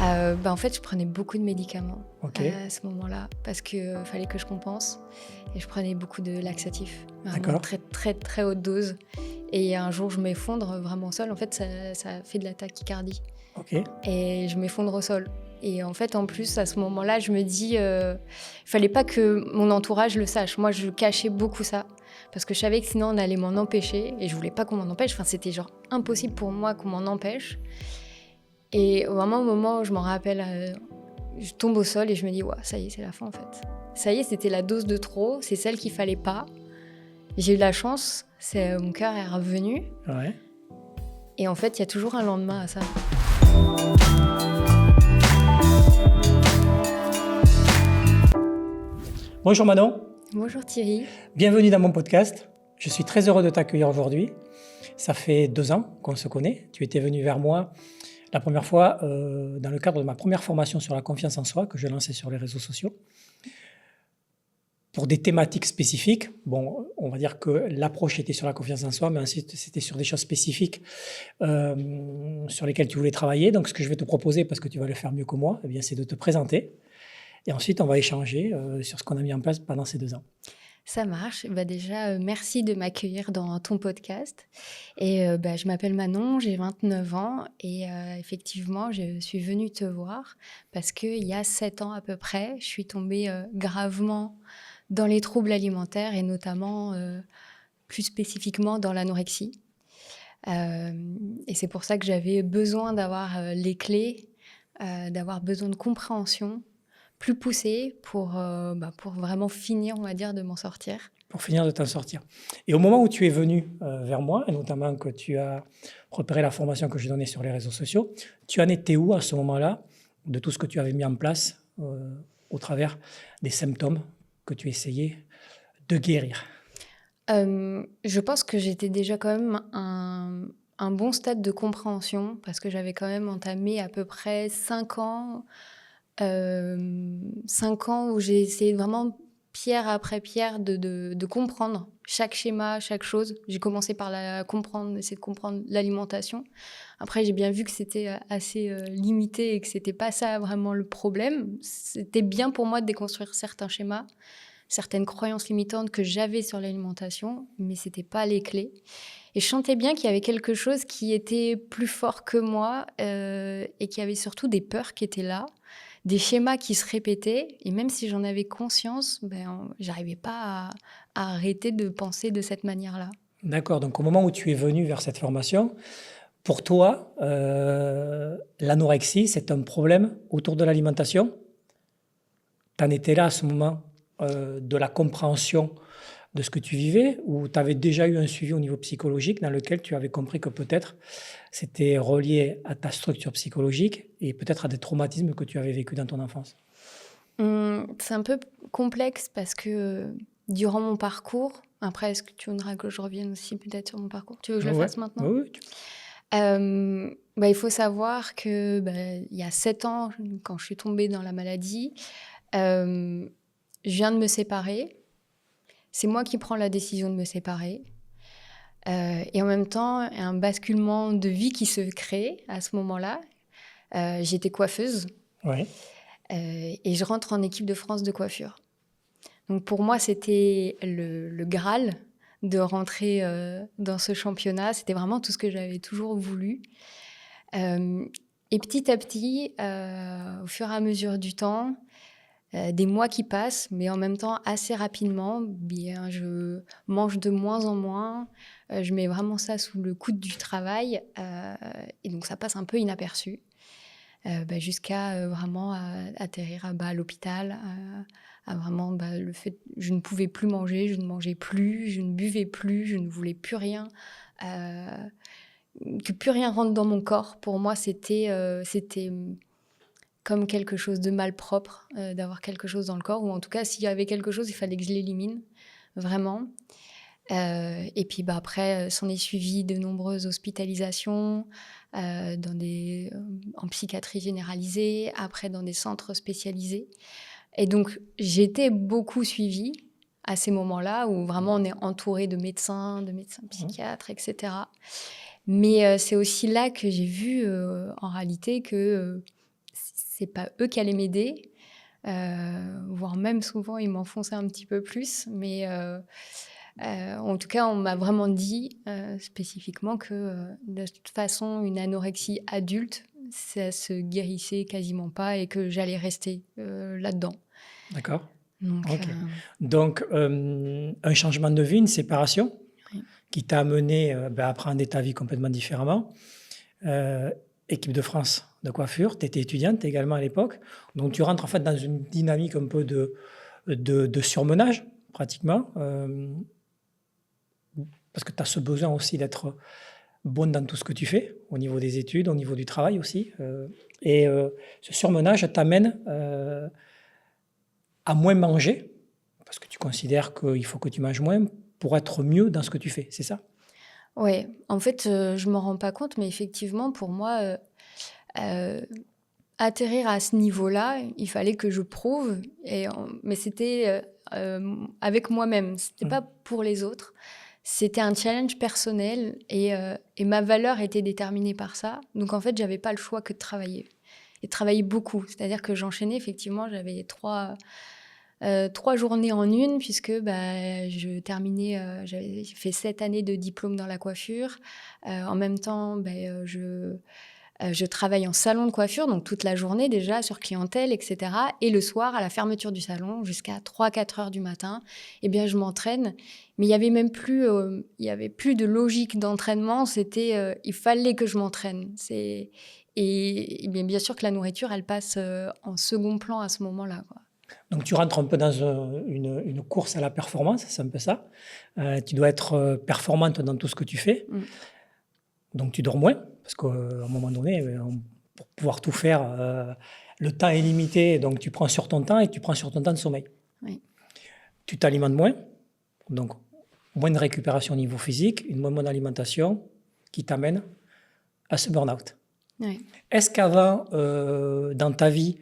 En fait, je prenais beaucoup de médicaments OK, à ce moment-là parce qu'il fallait que je compense et je prenais beaucoup de laxatifs, vraiment d'accord, très, très, très haute dose et un jour, je m'effondre vraiment au sol. En fait, ça fait de la tachycardie OK, et je m'effondre au sol et en fait, en plus, à ce moment-là, je me dis, il fallait pas que mon entourage le sache. Moi, je cachais beaucoup ça parce que je savais que sinon on allait m'en empêcher et je voulais pas qu'on m'en empêche. Enfin, c'était genre impossible pour moi qu'on m'en empêche et vraiment au moment où je m'en rappelle, je tombe au sol et je me dis: «Waouh, ça y est, c'est la fin, en fait». Ça y est, c'était la dose de trop, c'est celle qu'il fallait pas. J'ai eu de la chance, mon cœur est revenu ouais. et en fait, il y a toujours un lendemain à ça. Bonjour Manon, Bonjour Thierry. bienvenue dans mon podcast. Je suis très heureux de t'accueillir aujourd'hui. Ça fait 2 ans qu'on se connaît. Tu étais venu vers moi la première fois, dans le cadre de ma première formation sur la confiance en soi que je lançais sur les réseaux sociaux. Pour des thématiques spécifiques, bon, on va dire que l'approche était sur la confiance en soi, mais ensuite c'était sur des choses spécifiques, sur lesquelles tu voulais travailler. Donc ce que je vais te proposer, parce que tu vas le faire mieux que moi, eh bien, c'est de te présenter et ensuite on va échanger, sur ce qu'on a mis en place pendant ces 2 ans. Ça marche. Déjà, merci de m'accueillir dans ton podcast et je m'appelle Manon, j'ai 29 ans et effectivement, je suis venue te voir parce qu'il y a 7 ans à peu près, je suis tombée, gravement dans les troubles alimentaires et notamment, plus spécifiquement dans l'anorexie. Et c'est pour ça que j'avais besoin d'avoir, les clés, d'avoir besoin de compréhension plus poussée pour vraiment finir, on va dire, de m'en sortir. Pour finir de t'en sortir. Et au moment où tu es venu, vers moi et notamment que tu as repéré la formation que je donnais sur les réseaux sociaux, tu en étais où à ce moment-là de tout ce que tu avais mis en place, au travers des symptômes que tu essayais de guérir? Je pense que j'étais déjà quand même un bon stade de compréhension parce que j'avais quand même entamé à peu près 5 ans, 5 ans où j'ai essayé vraiment pierre après pierre de comprendre chaque schéma, chaque chose. J'ai commencé par essayer de comprendre l'alimentation. Après, j'ai bien vu que c'était, assez, limité et que c'était pas ça vraiment le problème. C'était bien pour moi de déconstruire certains schémas, certaines croyances limitantes que j'avais sur l'alimentation, mais c'était pas les clés. Et je sentais bien qu'il y avait quelque chose qui était plus fort que moi, et qu'il y avait surtout des peurs qui étaient là, des schémas qui se répétaient. Et même si j'en avais conscience, j'arrivais pas à arrêter de penser de cette manière-là. D'accord, donc au moment où tu es venu vers cette formation, pour toi, l'anorexie, c'est un problème autour de l'alimentation? Tu en étais là à ce moment, de la compréhension de ce que tu vivais ou tu avais déjà eu un suivi au niveau psychologique dans lequel tu avais compris que peut-être c'était relié à ta structure psychologique et peut-être à des traumatismes que tu avais vécus dans ton enfance? C'est un peu complexe parce que, durant mon parcours après est-ce que tu voudras que je revienne aussi peut-être sur mon parcours? Tu veux que je le Ouais, fasse maintenant? oui, oui, tu Il faut savoir que, il y a 7 ans, quand je suis tombée dans la maladie, hem, je viens de me séparer. C'est moi qui prends la décision de me séparer, et en même temps, il y a un basculement de vie qui se crée à ce moment-là. J'étais coiffeuse, ouais, et je rentre en équipe de France de coiffure. Donc pour moi, c'était le graal de rentrer, dans ce championnat. C'était vraiment tout ce que j'avais toujours voulu. Hem et petit à petit, au fur et à mesure du temps, des mois qui passent, mais en même temps assez rapidement, bien, je mange de moins en moins. Je mets vraiment ça sous le coude du travail, et donc ça passe un peu inaperçu, jusqu'à, vraiment, atterrir, à l'hôpital, à vraiment, le fait je ne pouvais plus manger, je ne mangeais plus, je ne buvais plus, je ne voulais plus rien, heu, que plus rien rentre dans mon corps. Pour moi, c'était, comme quelque chose de malpropre, d'avoir quelque chose dans le corps ou en tout cas, s'il y avait quelque chose, il fallait que je l'élimine, vraiment. Et puis, après, s'en est suivi de nombreuses hospitalisations, en psychiatrie généralisée, après dans des centres spécialisés et donc j'ai été beaucoup suivie à ces moments-là où vraiment on est entouré de médecins mmh, psychiatres et cetera. Mais, c'est aussi là que j'ai vu, en réalité que, c'est pas eux qui allaient m'aider, voire même souvent ils m'enfonçaient un petit peu plus. Mais en tout cas, on m'a vraiment dit spécifiquement que de toute façon, une anorexie adulte, ça se guérissait quasiment pas et que j'allais rester là-dedans. D'accord. Donc, Ok. Donc, un changement de vie, une séparation oui. qui t'a amené à prendre ta vie complètement différemment. Euh, Équipe de France de coiffure, tu étais étudiante également à l'époque. Donc, tu rentres en fait dans une dynamique un peu de surmenage, pratiquement, parce que tu as ce besoin aussi d'être bonne dans tout ce que tu fais, au niveau des études, au niveau du travail aussi. Ce surmenage t'amène à moins manger, parce que tu considères qu'il faut que tu manges moins pour être mieux dans ce que tu fais, c'est ça? Ouais, en fait, je m'en rends pas compte, mais effectivement, pour moi, heu, atterrir à ce niveau-là, il fallait que je prouve mais c'était, avec moi-même. C'était Mm. pas pour les autres. C'était un challenge personnel et ma valeur était déterminée par ça. Donc en fait, j'avais pas le choix que de travailler et de travailler beaucoup. C'est-à-dire que j'enchaînais effectivement, j'avais 3 journées en une puisque, je terminais, j'ai fait 7 années de diplôme dans la coiffure. En même temps, je travaille en salon de coiffure, donc toute la journée déjà sur clientèle et cetera, et le soir, à la fermeture du salon, jusqu'à 3-4 heures du matin, eh bien, je m'entraîne. Mais il y avait plus de logique d'entraînement, c'était, il fallait que je m'entraîne. Et bien sûr que la nourriture, elle passe, en second plan à ce moment-là, quoi. Donc tu rentres un peu dans une course à la performance, c'est un peu ça. Tu dois être performante dans tout ce que tu fais. Mmh. Donc tu dors moins, parce qu'à un moment donné, pour pouvoir tout faire, le temps est limité, donc tu prends sur ton temps et tu prends sur ton temps de sommeil. Oui, Tu t'alimentes moins, donc moins de récupération au niveau physique, une moins bonne alimentation qui t'amène à ce burn-out. oui. Est-ce qu'avant, dans ta vie,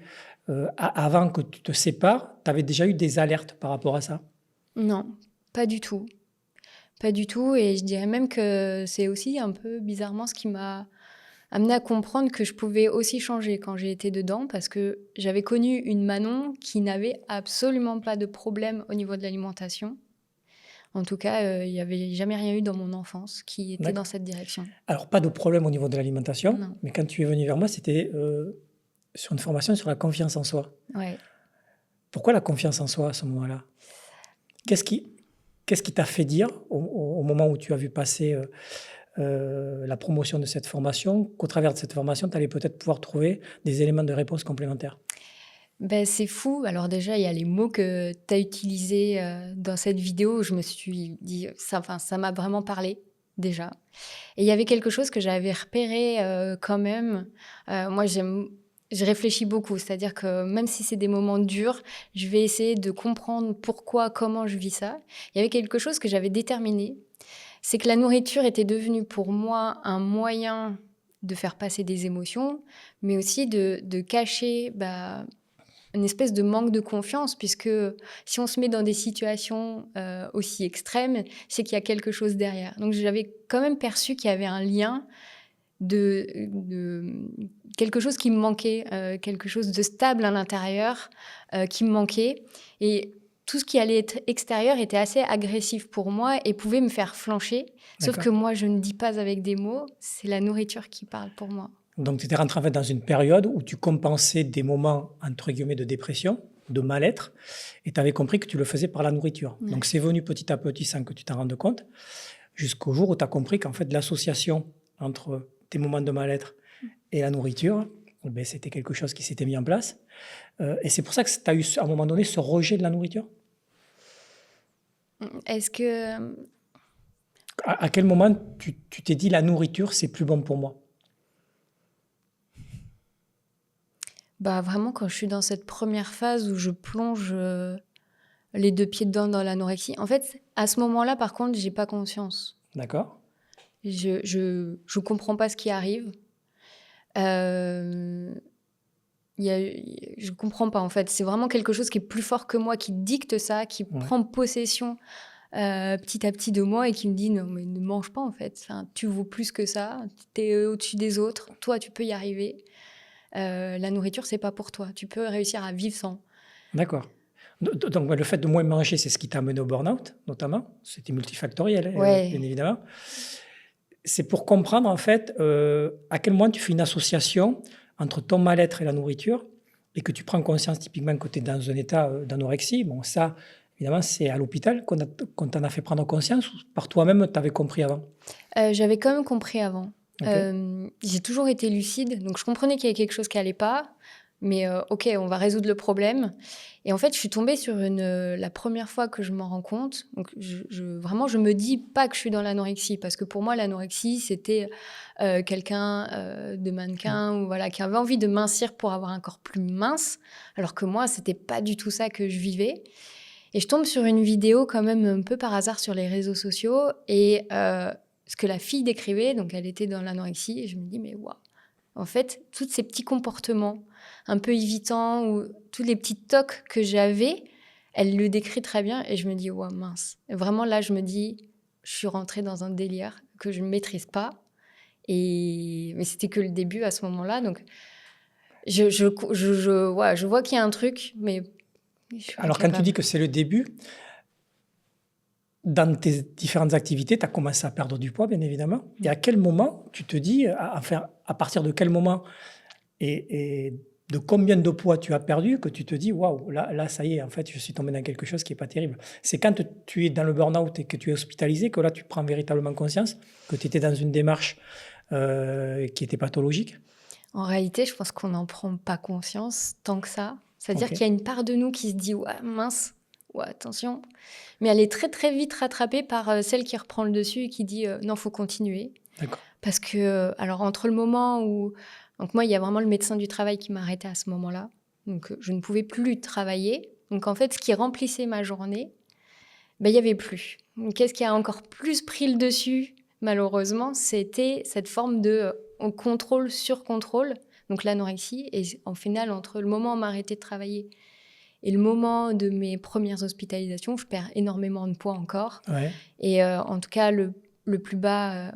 avant que tu te sépares, tu avais déjà eu des alertes par rapport à ça? Non, pas du tout. Pas du tout, et je dirais même que c'est aussi un peu bizarrement ce qui m'a amenée à comprendre que je pouvais aussi changer quand j'ai été dedans, parce que j'avais connu une Manon qui n'avait absolument pas de problème au niveau de l'alimentation. En tout cas, il n'y avait jamais rien eu dans mon enfance qui était dans D'accord. cette direction. Alors, pas de problème au niveau de l'alimentation, Non. mais quand tu es venu vers moi, c'était sur une formation sur la confiance en soi. Ouais. Pourquoi la confiance en soi à ce moment-là? Qu'est-ce qui, qu'est-ce qui t'a fait dire au moment où tu as vu passer la promotion de cette formation, qu'au travers de cette formation, tu allais peut-être pouvoir trouver des éléments de réponse complémentaires? Ben, c'est fou. Alors déjà, il y a les mots que tu as utilisés dans cette vidéo. Je me suis dit, ça m'a vraiment parlé déjà. Et il y avait quelque chose que j'avais repéré quand même. Moi, je réfléchis beaucoup. C'est-à-dire que même si c'est des moments durs, je vais essayer de comprendre pourquoi, comment je vis ça. Il y avait quelque chose que j'avais déterminé. C'est que la nourriture était devenue pour moi un moyen de faire passer des émotions, mais aussi de cacher une espèce de manque de confiance, puisque si on se met dans des situations aussi extrêmes, c'est qu'il y a quelque chose derrière. Donc j'avais quand même perçu qu'il y avait un lien de quelque chose qui me manquait, quelque chose de stable à l'intérieur qui me manquait. Et tout ce qui allait être extérieur était assez agressif pour moi et pouvait me faire flancher. Sauf D'accord. que moi, je ne dis pas avec des mots, c'est la nourriture qui parle pour moi. Donc, tu étais rentré en fait dans une période où tu compensais des moments, entre guillemets, de dépression, de mal-être, et tu avais compris que tu le faisais par la nourriture. Ouais. Donc, c'est venu petit à petit sans que tu t'en rendes compte, jusqu'au jour où tu as compris qu'en fait, l'association entre tes moments de mal-être et la nourriture, c'était quelque chose qui s'était mis en place. Et c'est pour ça que tu as eu, à un moment donné, ce rejet de la nourriture. Est-ce que À quel moment tu t'es dit, la nourriture, c'est plus bon pour moi? vraiment, quand je suis dans cette première phase où je plonge les 2 pieds dedans dans l'anorexie, en fait, à ce moment-là, par contre, j'ai pas conscience. D'accord? Je comprends pas ce qui arrive. Heu, il y a je comprends pas, en fait. C'est vraiment quelque chose qui est plus fort que moi, qui dicte ça, qui Ouais. prend possession, petit à petit de moi et qui me dit: «Non, mais ne mange pas, en fait. Enfin, tu vaux plus que ça. Tu es au-dessus des autres. Toi, tu peux y arriver». la nourriture, c'est pas pour toi. Tu peux réussir à vivre sans. D'accord. Donc, le fait de moins manger, c'est ce qui t'a amené au burn-out, notamment. C'était multifactoriel, bien Ouais. évidemment. C'est pour comprendre, en fait, à quel moment tu fais une association entre ton mal-être et la nourriture et que tu prends conscience typiquement que tu es dans un état d'anorexie. Bon, ça, évidemment, c'est à l'hôpital qu'on t'en a fait prendre conscience ou par toi-même, tu avais compris avant? J'avais quand même compris avant. Ok. J'ai toujours été lucide, donc je comprenais qu'il y avait quelque chose qui allait pas, mais ok, on va résoudre le problème. Et en fait, je suis tombée sur la première fois que je m'en rends compte. Donc, vraiment, je me dis pas que je suis dans l'anorexie, parce que pour moi, l'anorexie, c'était quelqu'un de Mm. mannequin ou voilà, qui avait envie de mincir pour avoir un corps plus mince, alors que moi, c'était pas du tout ça que je vivais. Et je tombe sur une vidéo quand même un peu par hasard sur les réseaux sociaux et ce que la fille décrivait, donc elle était dans l'anorexie et je me dis mais waouh, en fait, tous ces petits comportements un peu évitants ou tous les petits tocs que j'avais, elle le décrit très bien et je me dis waouh mince. Et vraiment là, je me dis je suis rentrée dans un délire que je ne maîtrise pas mais c'était que le début à ce moment-là, donc ouais, je vois qu'il y a un truc, mais je suis Alors, quand tu dis incapable. que c'est le début, dans tes différentes activités, tu as commencé à perdre du poids, bien évidemment. Et à quel moment tu te dis, enfin, à partir de quel moment et de combien de poids tu as perdu que tu te dis, waouh, là, ça y est, en fait, je suis tombé dans quelque chose qui n'est pas terrible. C'est quand tu es dans le burn-out et que tu es hospitalisé que là, tu prends véritablement conscience que tu étais dans une démarche qui était pathologique. En réalité, je pense qu'on n'en prend pas conscience tant que ça. C'est-à-dire Ok, qu'il y a une part de nous qui se dit ouais, mince, ouais, attention. Mais elle est très très vite rattrapée par celle qui reprend le dessus et qui dit non, faut continuer. d'accord. Parce que, alors entre le moment où. Donc moi, il y a vraiment le médecin du travail qui m'a arrêtée à ce moment-là. Donc je ne pouvais plus travailler. Donc en fait, ce qui remplissait ma journée, ben, il n'y avait plus. Donc, qu'est-ce qui a encore plus pris le dessus, malheureusement, c'était cette forme de contrôle sur contrôle, donc l'anorexie. Et en final, entre le moment où on m'a arrêté de travailler et le moment de mes premières hospitalisations, je perds énormément de poids encore. Ouais, Et en tout cas, le plus bas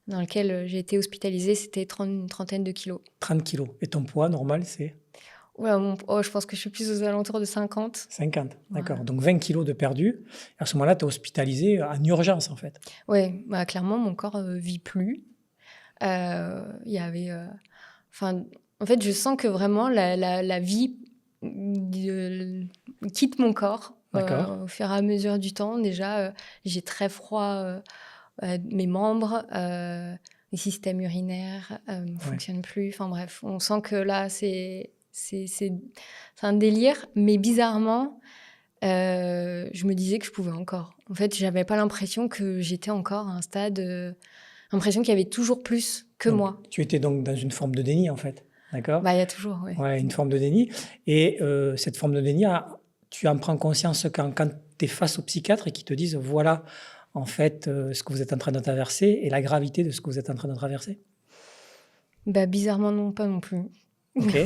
dans lequel j'ai été hospitalisée, c'était une trentaine de kilos. 30 kilos. Et ton poids normal, c'est Ouais, je pense que je suis plus aux alentours de 50. 50. Ouais, D'accord. Donc 20 kilos de perdu. À ce moment-là, tu es hospitalisé en urgence, en fait. ouais, bah, clairement, mon corps vit plus. Il y avait... Enfin, en fait, je sens que vraiment la vie quitte mon corps D'accord. au fur et à mesure du temps. Déjà, j'ai très froid mes membres, les systèmes urinaires ne Ouais. fonctionnent plus. Enfin bref, on sent que là, c'est un délire. Mais bizarrement, je me disais que je pouvais encore. En fait, j'avais pas l'impression que j'étais encore à un stade... l'impression qu'il y avait toujours plus que Donc, moi. tu étais donc dans une forme de déni, en fait. D'accord? Bah, il y a toujours, oui. Ouais, une forme de déni. Et cette forme de déni, tu en prends conscience quand tu es face au psychiatre et qu'ils te disent, voilà, en fait, ce que vous êtes en train de traverser et la gravité de ce que vous êtes en train de traverser. Bah, bizarrement, non, pas non plus. OK?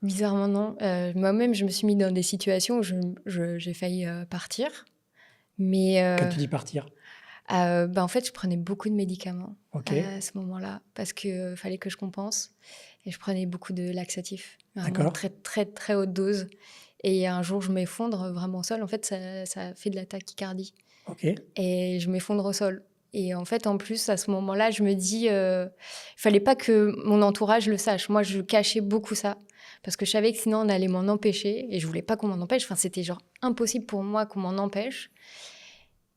Bizarrement, non. Moi-même, je me suis mis dans des situations où j'ai failli partir. Mais Quand tu dis partir. bah, en fait, je prenais beaucoup de médicaments OK? à ce moment-là parce qu'il fallait que je compense. Et je prenais beaucoup de laxatifs, vraiment D'accord? très, très, très haute dose. Et un jour, je m'effondre vraiment au sol. En fait, ça fait de la tachycardie. OK? Et je m'effondre au sol. Et en fait, en plus, à ce moment-là, je me dis, il fallait pas que mon entourage le sache. Moi, je cachais beaucoup ça parce que je savais que sinon, on allait m'en empêcher et je voulais pas qu'on m'en empêche. Enfin, c'était genre impossible pour moi qu'on m'en empêche.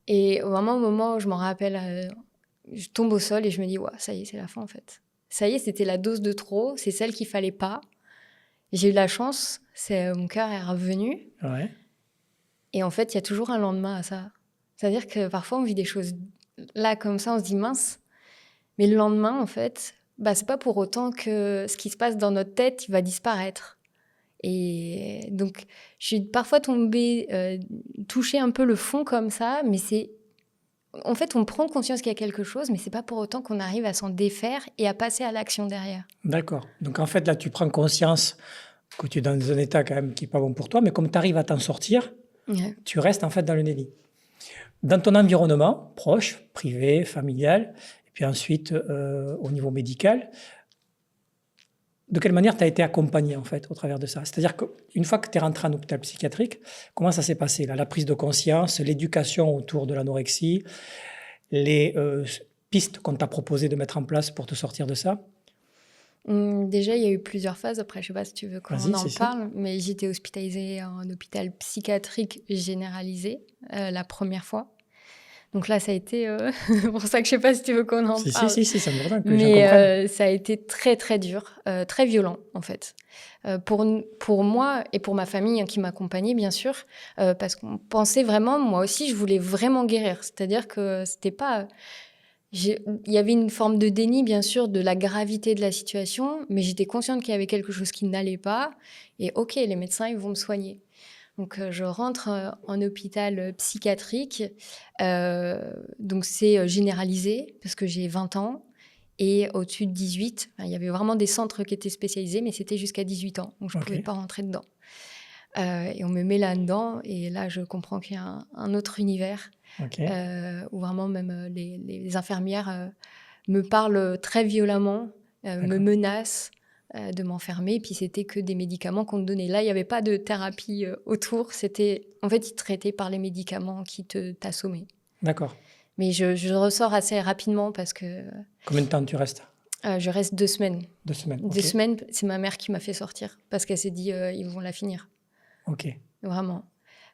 Et vraiment, au moment où je m'en rappelle, je tombe au sol et je me dis, ouais, ça y est, c'est la fin en fait. Ça y est, c'était la dose de trop, c'est celle qu'il fallait pas. J'ai eu de la chance, mon cœur est revenu. Ouais. Et en fait, il y a toujours un lendemain à ça. C'est-à-dire que parfois, on vit des choses là comme ça, on se dit mince. Mais le lendemain, en fait, bah, c'est pas pour autant que ce qui se passe dans notre tête, il va disparaître. Et donc, je suis parfois tombée, toucher un peu le fond comme ça, mais c'est... En fait, on prend conscience qu'il y a quelque chose, mais c'est pas pour autant qu'on arrive à s'en défaire et à passer à l'action derrière. D'accord. Donc, en fait, là, tu prends conscience que tu es dans un état quand même qui n'est pas bon pour toi, mais comme tu arrives à t'en sortir, Ouais. tu restes en fait dans le déni. Dans ton environnement, proche, privé, familial, et puis ensuite au niveau médical, de quelle manière tu as été accompagné en fait au travers de ça? C'est-à-dire qu'une fois que tu es rentré en hôpital psychiatrique, comment ça s'est passé là? La prise de conscience, l'éducation autour de l'anorexie, les pistes qu'on t'a proposé de mettre en place pour te sortir de ça? Déjà, il y a eu plusieurs phases. Après, je sais pas si tu veux qu'on Vas-y, en si. parle, mais j'étais hospitalisée en hôpital psychiatrique généralisé la première fois. Donc là, ça a été pour ça que je sais pas si tu veux qu'on en parle. Si, ça me va que j'en comprenne. Mais ça a été très, très dur, très violent, en fait. Pour moi et pour ma famille qui m'accompagnait, bien sûr, parce qu'on pensait vraiment, moi aussi, je voulais vraiment guérir. C'est-à-dire que c'était pas... Il y avait une forme de déni, bien sûr, de la gravité de la situation, mais j'étais consciente qu'il y avait quelque chose qui n'allait pas. Et OK, les médecins, ils vont me soigner. Donc, je rentre en hôpital psychiatrique. Donc, c'est généralisé parce que j'ai 20 ans. Et au-dessus de 18, il y avait vraiment des centres qui étaient spécialisés, mais c'était jusqu'à 18 ans. Donc, je ne pouvais pas rentrer dedans. Et on me met là-dedans. Et là, je comprends qu'il y a un autre univers où vraiment même les infirmières me parlent très violemment, me menacent de m'enfermer. Puis c'était que des médicaments qu'on te donnait. Là, il n'y avait pas de thérapie autour. C'était, en fait, ils traitaient par les médicaments qui t'assommaient. D'accord. Mais je ressors assez rapidement parce que... Combien de temps tu restes? Je reste 2 semaines. 2 semaines, ok. 2 semaines, c'est ma mère qui m'a fait sortir parce qu'elle s'est dit, ils vont la finir. Ok. Vraiment.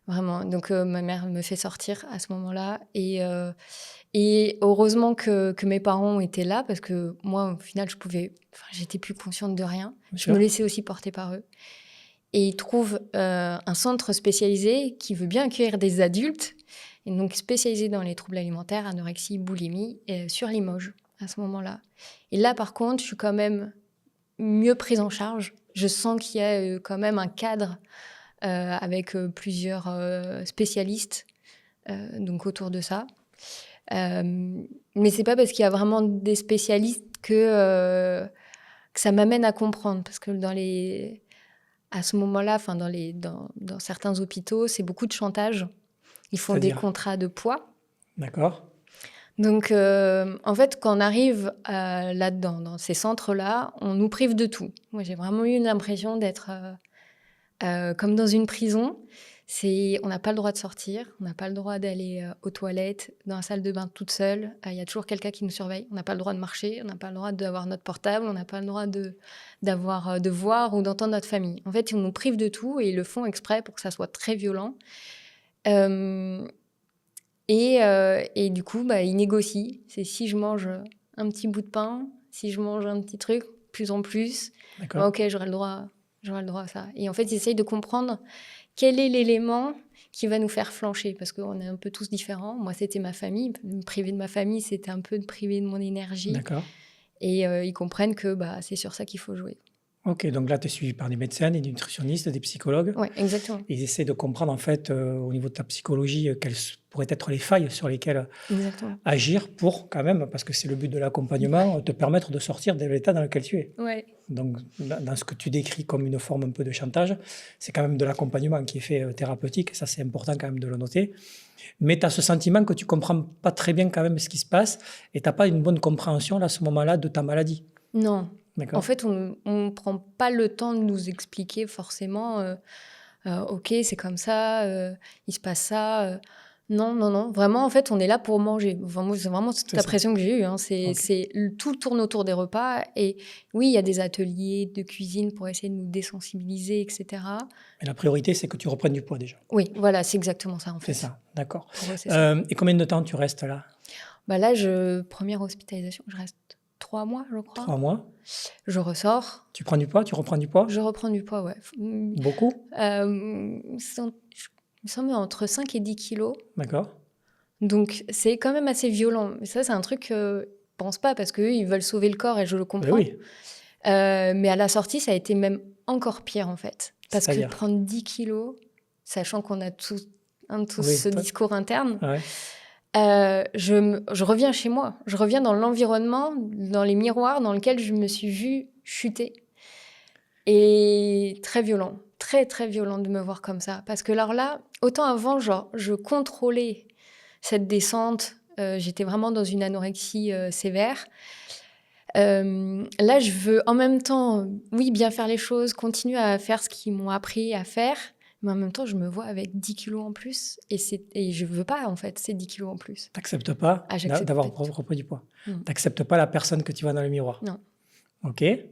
Vraiment. Donc, ma mère me fait sortir à ce moment-là. Et heureusement que mes parents étaient là parce que moi, au final, j'étais plus consciente de rien. Je me laissais aussi porter par eux. Et ils trouvent un centre spécialisé qui veut bien accueillir des adultes, et donc spécialisé dans les troubles alimentaires, anorexie, boulimie, sur Limoges, à ce moment-là. Et là, par contre, je suis quand même mieux prise en charge. Je sens qu'il y a quand même un cadre avec plusieurs spécialistes donc autour de ça. Mais c'est pas parce qu'il y a vraiment des spécialistes que ça m'amène à comprendre. Parce que à ce moment-là, dans certains hôpitaux, c'est beaucoup de chantage. Ils font des contrats de poids. D'accord. Donc, en fait, quand on arrive là-dedans, dans ces centres-là, on nous prive de tout. Moi, j'ai vraiment eu l'impression d'être comme dans une prison. On n'a pas le droit de sortir, on n'a pas le droit d'aller aux toilettes, dans la salle de bain toute seule. Il y a toujours quelqu'un qui nous surveille. On n'a pas le droit de marcher, on n'a pas le droit d'avoir notre portable, on n'a pas le droit de voir ou d'entendre notre famille. En fait, ils nous privent de tout et ils le font exprès pour que ça soit très violent. Et du coup, ils négocient. C'est si je mange un petit bout de pain, si je mange un petit truc, plus en plus, ok, j'aurai le droit à ça. Et en fait, ils essayent de comprendre quel est l'élément qui va nous faire flancher, parce qu'on est un peu tous différents. Moi, c'était ma famille. Me priver de ma famille, c'était un peu de priver de mon énergie. D'accord. Et ils comprennent que c'est sur ça qu'il faut jouer. Ok, donc là, tu es suivi par des médecins, des nutritionnistes, des psychologues. Oui, exactement. Ils essaient de comprendre, en fait, au niveau de ta psychologie, quelles pourraient être les failles sur lesquelles agir pour, quand même, parce que c'est le but de l'accompagnement, te permettre de sortir de l'état dans lequel tu es. Ouais. Donc, dans ce que tu décris comme une forme un peu de chantage, c'est quand même de l'accompagnement qui est fait thérapeutique. Ça, c'est important quand même de le noter. Mais tu as ce sentiment que tu ne comprends pas très bien quand même ce qui se passe et tu n'as pas une bonne compréhension là, à ce moment-là de ta maladie. Non. En fait, on ne prend pas le temps de nous expliquer forcément ok, c'est comme ça, il se passe ça. Non. Vraiment, en fait, on est là pour manger. Enfin, moi, c'est vraiment toute l'impression que j'ai eue. Hein. Tout tourne autour des repas. Et oui, il y a des ateliers de cuisine pour essayer de nous désensibiliser, etc. Mais la priorité, c'est que tu reprennes du poids déjà. Oui, voilà, c'est exactement ça, en fait. C'est ça, d'accord. Pour eux, c'est ça. Et combien de temps tu restes là? Là, première hospitalisation, je reste 3 mois, je crois. 3 mois. Je ressors. Tu prends du poids? Tu reprends du poids? Je reprends du poids, ouais. Beaucoup? Il me semble entre 5 et 10 kilos. D'accord. Donc, c'est quand même assez violent. Mais ça, c'est un truc qu'ils ne pensent pas parce qu'eux, ils veulent sauver le corps et je le comprends. Oui. Mais à la sortie, ça a été même encore pire, en fait. Parce que prendre 10 kilos, sachant qu'on a tous ce discours interne, je reviens chez moi. Je reviens dans l'environnement, dans les miroirs dans lesquels je me suis vue chuter. Et très violent. Très, très violent de me voir comme ça. Parce que alors là, autant avant, je contrôlais cette descente. J'étais vraiment dans une anorexie sévère. Là, je veux en même temps, oui, bien faire les choses, continuer à faire ce qu'ils m'ont appris à faire, mais en même temps, je me vois avec 10 kilos en plus et je veux pas, en fait, ces 10 kilos en plus. T'acceptes pas Ah, j'accepte pas d'avoir du tout. repris du poids. Non. T'acceptes pas la personne que tu vois dans le miroir. Non. OK. Et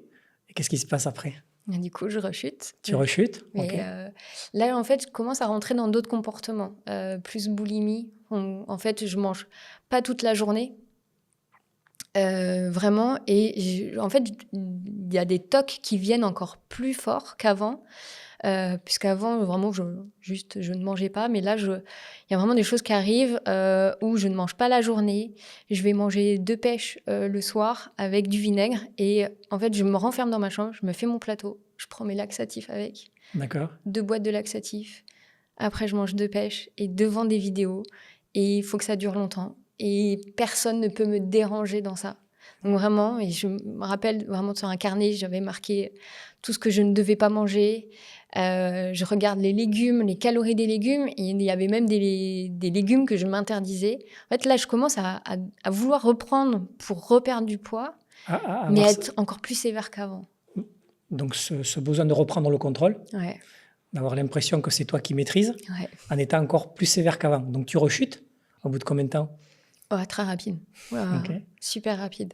qu'est-ce qui se passe après? Et du coup, je rechute. Tu rechutes? OK. Mais là, en fait, je commence à rentrer dans d'autres comportements, plus boulimie. En fait, je mange pas toute la journée, vraiment. Et en fait, il y a des tocs qui viennent encore plus forts qu'avant. Puisqu'avant, vraiment, je ne mangeais pas. Mais là, il y a vraiment des choses qui arrivent où je ne mange pas la journée. Je vais manger 2 pêches le soir avec du vinaigre. Et en fait, je me renferme dans ma chambre, je me fais mon plateau, je prends mes laxatifs avec, D'accord. 2 boîtes de laxatifs. Après, je mange 2 pêches et devant des vidéos. Et il faut que ça dure longtemps. Et personne ne peut me déranger dans ça. Donc vraiment, et je me rappelle vraiment sur un carnet, j'avais marqué tout ce que je ne devais pas manger. Je regarde les légumes, les calories des légumes. Et il y avait même des légumes que je m'interdisais. En fait, là, je commence à vouloir reprendre pour reperdre du poids, mais Avoir être encore plus sévère qu'avant. donc ce besoin de reprendre le contrôle, Ouais, d'avoir l'impression que c'est toi qui maîtrises, ouais. en étant encore plus sévère qu'avant. Donc tu rechutes au bout de combien de temps? Ouais, très rapide. Ouais, OK. super rapide.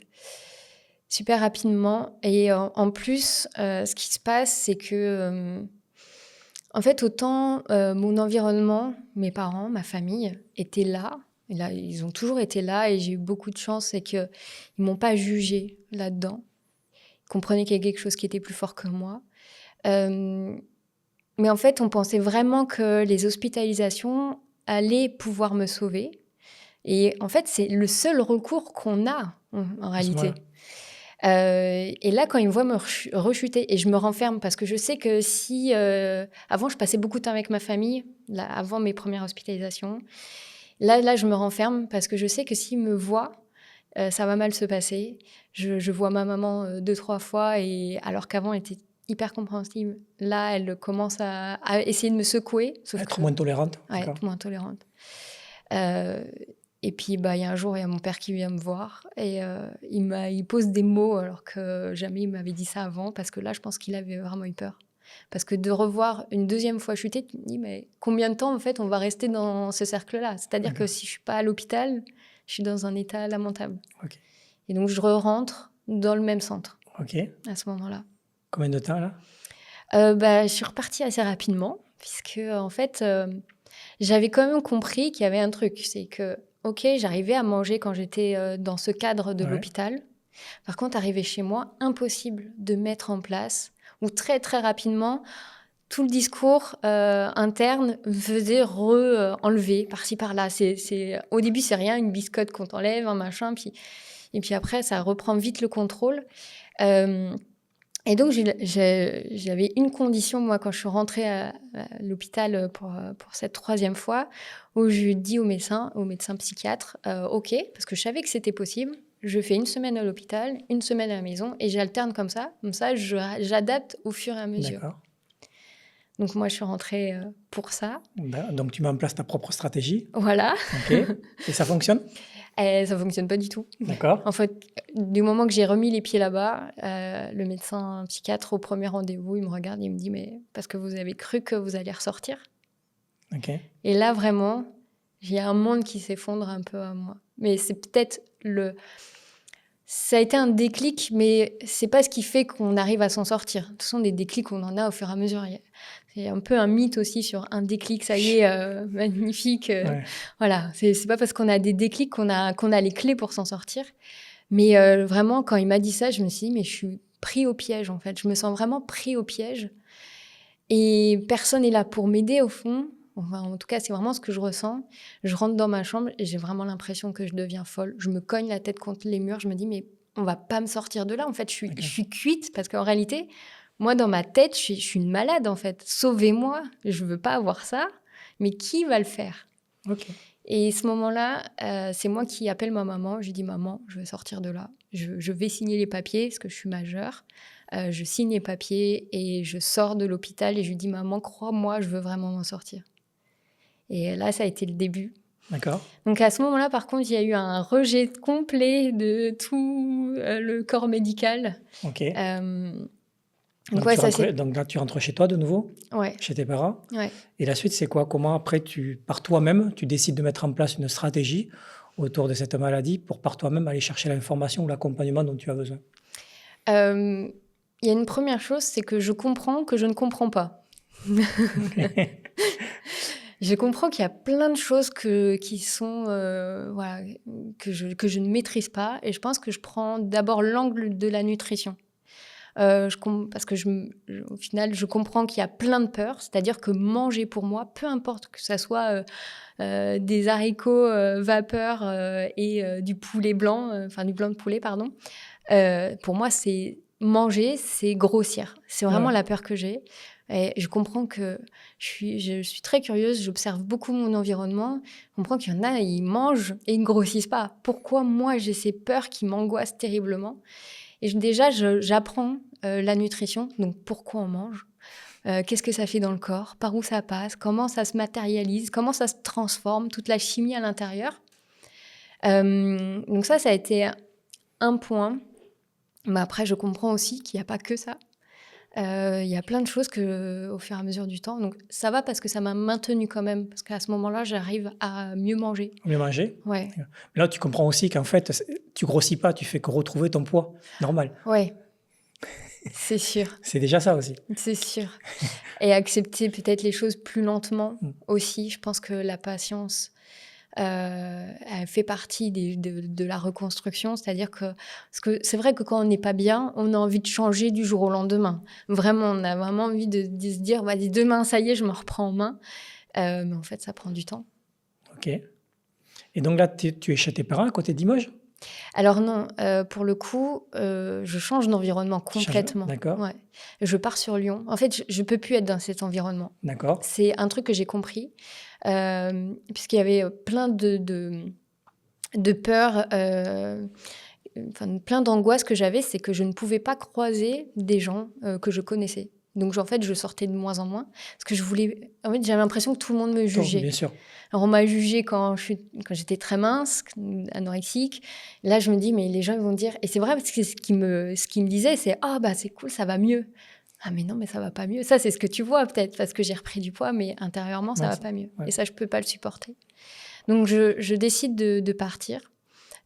Super rapidement. Et en plus, ce qui se passe, c'est que, en fait, autant mon environnement, mes parents, ma famille, étaient là. Et là, ils ont toujours été là et j'ai eu beaucoup de chance, c'est qu'ils ne m'ont pas jugée là-dedans. Ils comprenaient qu'il y avait quelque chose qui était plus fort que moi. Euh, mais en fait, on pensait vraiment que les hospitalisations allaient pouvoir me sauver. Et en fait, c'est le seul recours qu'on a en À ce réalité. moment-là. Et là, quand ils me voient me rechuter, et je me renferme parce que je sais que si... avant, je passais beaucoup de temps avec ma famille, là, avant mes premières hospitalisations. Là, je me renferme parce que je sais que s'ils me voient, ça va mal se passer. Je vois ma maman 2, 3 fois, et alors qu'avant, elle était hyper compréhensive. Là, elle commence à essayer de me secouer. Sauf Être que, moins tolérante. ouais, D'accord. être moins tolérante. Euh, et puis, bah, il y a un jour, il y a mon père qui vient me voir et il pose des mots alors que jamais il m'avait dit ça avant, parce que là, je pense qu'il avait vraiment eu peur. Parce que de revoir une deuxième fois chuter, tu te dis, mais combien de temps, en fait, on va rester dans ce cercle-là? C'est-à-dire que D'accord. si je suis pas à l'hôpital, je suis dans un état lamentable. OK. Et donc, je rentre dans le même centre OK. à ce moment-là. Combien de temps là? Bah, je suis repartie assez rapidement, puisque, en fait, j'avais quand même compris qu'il y avait un truc. C'est que, OK, j'arrivais à manger quand j'étais dans ce cadre de Ouais. l'hôpital. Par contre, arrivé chez moi, impossible de mettre en place, ou très, très rapidement, tout le discours interne faisait enlever par-ci, par-là. Au début, c'est rien, une biscotte qu'on t'enlève, un machin, et puis après, ça reprend vite le contrôle. Euh, et donc, j'avais une condition, moi, quand je suis rentrée à l'hôpital pour cette 3e fois, où je dis au médecin psychiatre, OK, parce que je savais que c'était possible, je fais 1 semaine à l'hôpital, 1 semaine à la maison, et j'alterne comme ça, j'adapte au fur et à mesure. D'accord. Donc, moi, je suis rentrée pour ça. Donc tu mets en place ta propre stratégie. Voilà. OK. Et ça fonctionne? Et ça ne fonctionne pas du tout. D'accord. En fait, du moment que j'ai remis les pieds là-bas, le médecin psychiatre, au premier rendez-vous, il me regarde et il me dit, mais parce que vous avez cru que vous alliez ressortir. OK. Et là, vraiment, il y a un monde qui s'effondre un peu à moi. Mais c'est peut-être ça a été un déclic, mais c'est pas ce qui fait qu'on arrive à s'en sortir. Ce sont des déclics qu'on en a au fur et à mesure. C'est un peu un mythe aussi sur un déclic, ça y est, magnifique. Ouais. Voilà, c'est pas parce qu'on a des déclics qu'on a les clés pour s'en sortir. Mais vraiment, quand il m'a dit ça, je me suis dit, mais je suis pris au piège, en fait. Je me sens vraiment pris au piège. Et personne n'est là pour m'aider, au fond. Enfin, en tout cas, c'est vraiment ce que je ressens. Je rentre dans ma chambre et j'ai vraiment l'impression que je deviens folle. Je me cogne la tête contre les murs. Je me dis, mais on va pas me sortir de là. En fait, je suis cuite parce qu'en réalité, moi, dans ma tête, je suis une malade, en fait. Sauvez-moi. Je veux pas avoir ça. Mais qui va le faire? OK. Et ce moment-là, c'est moi qui appelle ma maman. Je lui dis, maman, je vais sortir de là. Je vais signer les papiers parce que je suis majeure. Je signe les papiers et je sors de l'hôpital et je lui dis, maman, crois-moi, je veux vraiment m'en sortir. Et là, ça a été le début. D'accord. Donc à ce moment-là, par contre, il y a eu un rejet complet de tout le corps médical. OK. Euh, donc ouais, ça c'est... Donc là, tu rentres chez toi de nouveau, Ouais, chez tes parents. ouais. Et la suite, c'est quoi? Comment après, par toi-même, tu décides de mettre en place une stratégie autour de cette maladie pour par toi-même aller chercher l'information ou l'accompagnement dont tu as besoin? Euh, Il y a une première chose, c'est que je comprends que je ne comprends pas. Je comprends qu'il y a plein de choses qui sont, voilà, que je ne maîtrise pas. Et je pense que je prends d'abord l'angle de la nutrition. Parce que au final, je comprends qu'il y a plein de peurs. C'est-à-dire que manger pour moi, peu importe que ça soit des haricots vapeur et du poulet blanc, enfin du blanc de poulet, pardon. Pour moi, c'est manger, c'est grossir. C'est vraiment Ouais, la peur que j'ai. Et je comprends que je suis très curieuse, j'observe beaucoup mon environnement. Je comprends qu'il y en a, ils mangent et ils ne grossissent pas. Pourquoi moi, j'ai ces peurs qui m'angoissent terriblement? Et déjà, j'apprends la nutrition, donc pourquoi on mange, qu'est-ce que ça fait dans le corps, par où ça passe, comment ça se matérialise, comment ça se transforme, toute la chimie à l'intérieur. Donc ça a été un point. Mais après, je comprends aussi qu'il n'y a pas que ça. Il y a plein de choses au fur et à mesure du temps. Donc ça va parce que ça m'a maintenue quand même. Parce qu'à ce moment-là, j'arrive à mieux manger. mieux manger. Ouais, Mais là, tu comprends aussi qu'en fait, tu grossis pas, tu fais que retrouver ton poids normal. ouais, c'est sûr. C'est déjà ça aussi. C'est sûr. Et accepter peut-être les choses plus lentement Mm. aussi. Je pense que la patience, elle fait partie de la reconstruction. C'est-à-dire parce que c'est vrai que quand on n'est pas bien, on a envie de changer du jour au lendemain. Vraiment, on a vraiment envie de se dire, vas-y, demain, ça y est, je me reprends en main. Mais en fait, ça prend du temps. OK. Et donc là, tu es chez tes parents à côté de Limoges? Alors non, pour le coup, je change d'environnement Tu changes, complètement. d'accord, Ouais. Je pars sur Lyon. En fait, je peux plus être dans cet environnement. d'accord, C'est un truc que j'ai compris, puisqu'il y avait plein de peurs, enfin, plein d'angoisses que j'avais, c'est que je ne pouvais pas croiser des gens que je connaissais. Donc, en fait, je sortais de moins en moins parce que en fait, j'avais l'impression que tout le monde me bien jugeait. sûr. Alors, on m'a jugée quand j'étais très mince, anorexique. Là, je me dis, mais les gens ils vont dire, et c'est vrai parce que ce qui me disait, c'est, ah bah c'est cool, ça va mieux. Ah mais non, mais ça va pas mieux. Ça, c'est ce que tu vois peut-être parce que j'ai repris du poids, mais intérieurement, ça Ouais, va pas mieux. ouais. Et ça, je peux pas le supporter. Donc, je décide de partir,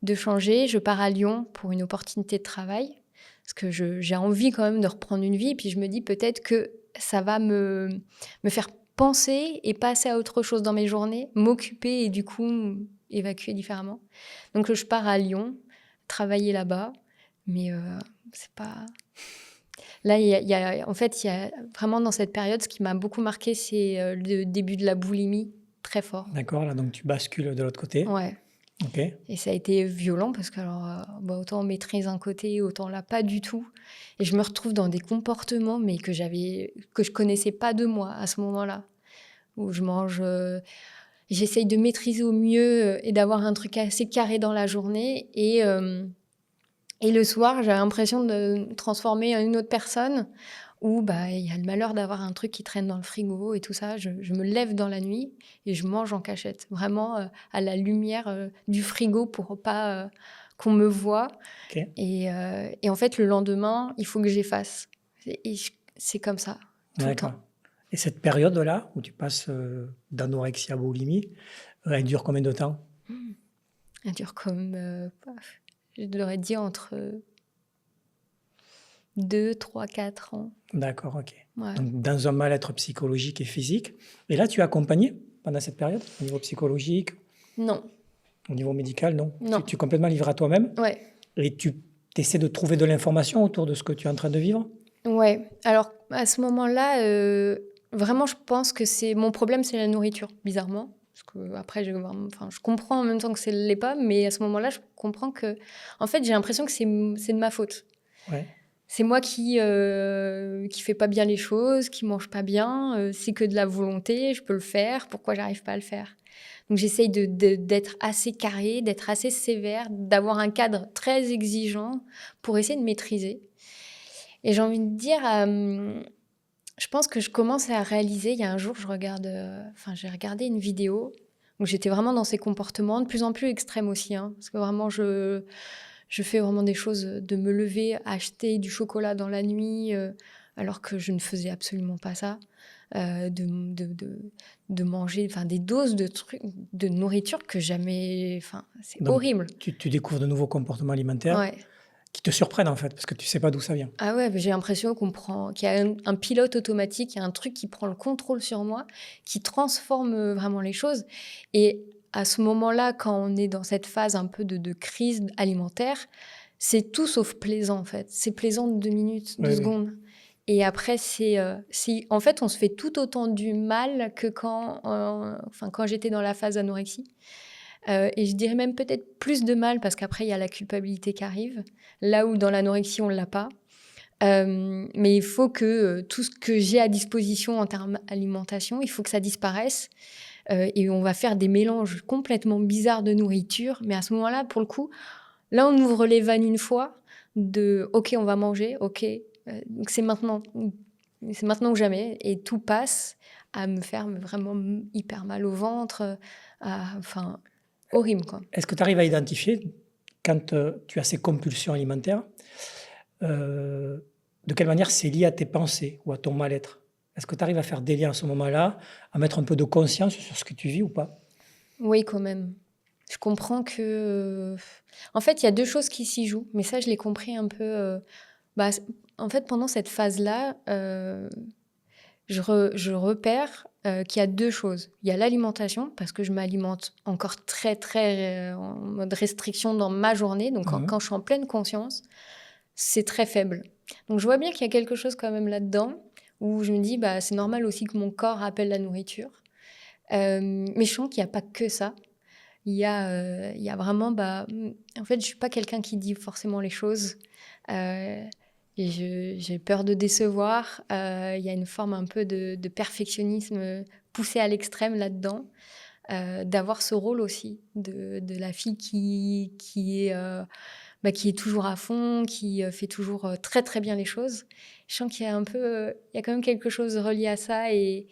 de changer. Je pars à Lyon pour une opportunité de travail parce que j'ai envie quand même de reprendre une vie. Puis je me dis peut-être que ça va me faire penser et passer à autre chose dans mes journées, m'occuper et du coup évacuer différemment. Donc je pars à Lyon, travailler là-bas, mais c'est pas... Là, en fait, il y a vraiment dans cette période, ce qui m'a beaucoup marqué, c'est le début de la boulimie, très fort. D'accord, là, donc tu bascules de l'autre côté. Ouais. OK. Et ça a été violent parce que alors, autant on maîtrise un côté, autant là pas du tout. Et je me retrouve dans des comportements mais que je connaissais pas de moi à ce moment-là, où je mange, j'essaye de maîtriser au mieux et d'avoir un truc assez carré dans la journée. Et le soir, j'ai l'impression de me transformer en une autre personne où bah, il y a le malheur d'avoir un truc qui traîne dans le frigo et tout ça. Je me lève dans la nuit et je mange en cachette, vraiment à la lumière du frigo pour pas qu'on me voie. OK. Et en fait, le lendemain, il faut que j'efface. C'est comme ça, tout le D'accord. temps. Et cette période-là, où tu passes d'anorexie à boulimie, elle dure combien de temps? Elle dure comme, je devrais dire, entre 2, 3, 4 ans. D'accord, OK. Ouais. Donc dans un mal-être psychologique et physique. Et là, tu es accompagné pendant cette période, au niveau psychologique, Non, au niveau médical, non? non. Tu es complètement livré à toi-même Ouais. et tu essaies de trouver de l'information autour de ce que tu es en train de vivre? Ouais, alors à ce moment-là, vraiment, je pense que c'est mon problème, c'est la nourriture, bizarrement. Parce que après, enfin, je comprends en même temps que ce l'est pas, mais à ce moment-là, je comprends que, en fait, j'ai l'impression que c'est de ma faute. Ouais, C'est moi qui fait pas bien les choses, qui mange pas bien. C'est que de la volonté, je peux le faire. Pourquoi j'arrive pas à le faire? Donc j'essaye d'être assez carré, d'être assez sévère, d'avoir un cadre très exigeant pour essayer de maîtriser. Et j'ai envie de dire, je pense que je commence à réaliser, il y a un jour, j'ai regardé une vidéo Donc j'étais vraiment dans ces comportements, de plus en plus extrêmes aussi, hein, parce que vraiment je fais vraiment des choses, de me lever, acheter du chocolat dans la nuit, alors que je ne faisais absolument pas ça. De manger enfin, des doses de trucs de nourriture que jamais enfin, c'est Donc, horrible. tu découvres de nouveaux comportements alimentaires Ouais. qui te surprennent, en fait, parce que tu sais pas d'où ça vient. Ah ouais, j'ai l'impression qu'il y a un pilote automatique, il y a un truc qui prend le contrôle sur moi, qui transforme, vraiment les choses et à ce moment-là, quand on est dans cette phase un peu de crise alimentaire, c'est tout sauf plaisant, en fait. C'est plaisant 2 minutes, 2 Oui, oui. secondes et après c'est en fait, on se fait tout autant du mal que quand, enfin, quand j'étais dans la phase anorexie. Et je dirais même peut-être plus de mal parce qu'après il y a la culpabilité qui arrive, là où dans l'anorexie on l'a pas. Mais il faut que tout ce que j'ai à disposition en termes alimentation, il faut que ça disparaisse. Et on va faire des mélanges complètement bizarres de nourriture. Mais à ce moment-là, pour le coup, là, on ouvre les vannes une fois de OK, on va manger, OK. Donc c'est maintenant ou jamais. Et tout passe à me faire vraiment hyper mal au ventre. Enfin, horrible, quoi. Est-ce que tu arrives à identifier, quand tu as ces compulsions alimentaires, euh, de quelle manière c'est lié à tes pensées ou à ton mal-être? Est-ce que tu arrives à faire des liens à ce moment-là, à mettre un peu de conscience sur ce que tu vis ou pas? Oui, quand même. Je comprends que, en fait, il y a 2 choses qui s'y jouent, mais ça, je l'ai compris un peu, bah, c en fait, pendant cette phase-là, je repère, qu'il y a 2 choses. Il y a l'alimentation, parce que je m'alimente encore très, très, en mode restriction dans ma journée, donc quand Mhm. quand je suis en pleine conscience, c'est très faible. Donc je vois bien qu'il y a quelque chose quand même là-dedans, où je me dis: «Bah, c'est normal aussi que mon corps appelle la nourriture». Mais je sens qu'il y a pas que ça. Il y a vraiment, bah, en fait, je suis pas quelqu'un qui dit forcément les choses. Euh, et j'ai peur de décevoir. Il y a une forme un peu de perfectionnisme poussé à l'extrême là-dedans. D'avoir ce rôle aussi de la fille qui est toujours à fond, qui fait toujours très très bien les choses. Je sens qu'il y a un peu, il y a quand même quelque chose relié à ça. Et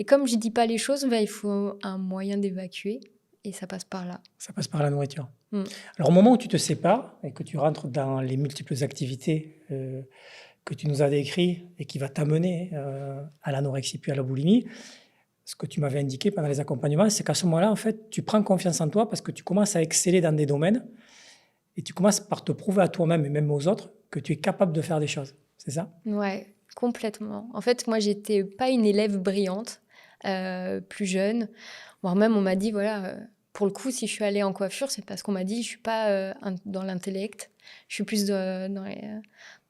comme je dis pas les choses, bah, il faut un moyen d'évacuer. Et ça passe par là. Ça passe par la nourriture. Mm. Alors, au moment où tu te sépares et que tu rentres dans les multiples activités que tu nous as décrites et qui va t'amener à l'anorexie puis à la boulimie, ce que tu m'avais indiqué pendant les accompagnements, c'est qu'à ce moment-là, en fait, tu prends confiance en toi parce que tu commences à exceller dans des domaines et tu commences par te prouver à toi-même et même aux autres que tu es capable de faire des choses. C'est ça? Ouais, complètement. En fait, moi, j'étais pas une élève brillante, plus jeune. Voire même, on m'a dit, voilà, pour le coup, si je suis allée en coiffure, c'est parce qu'on m'a dit, je suis pas dans l'intellect, je suis plus dans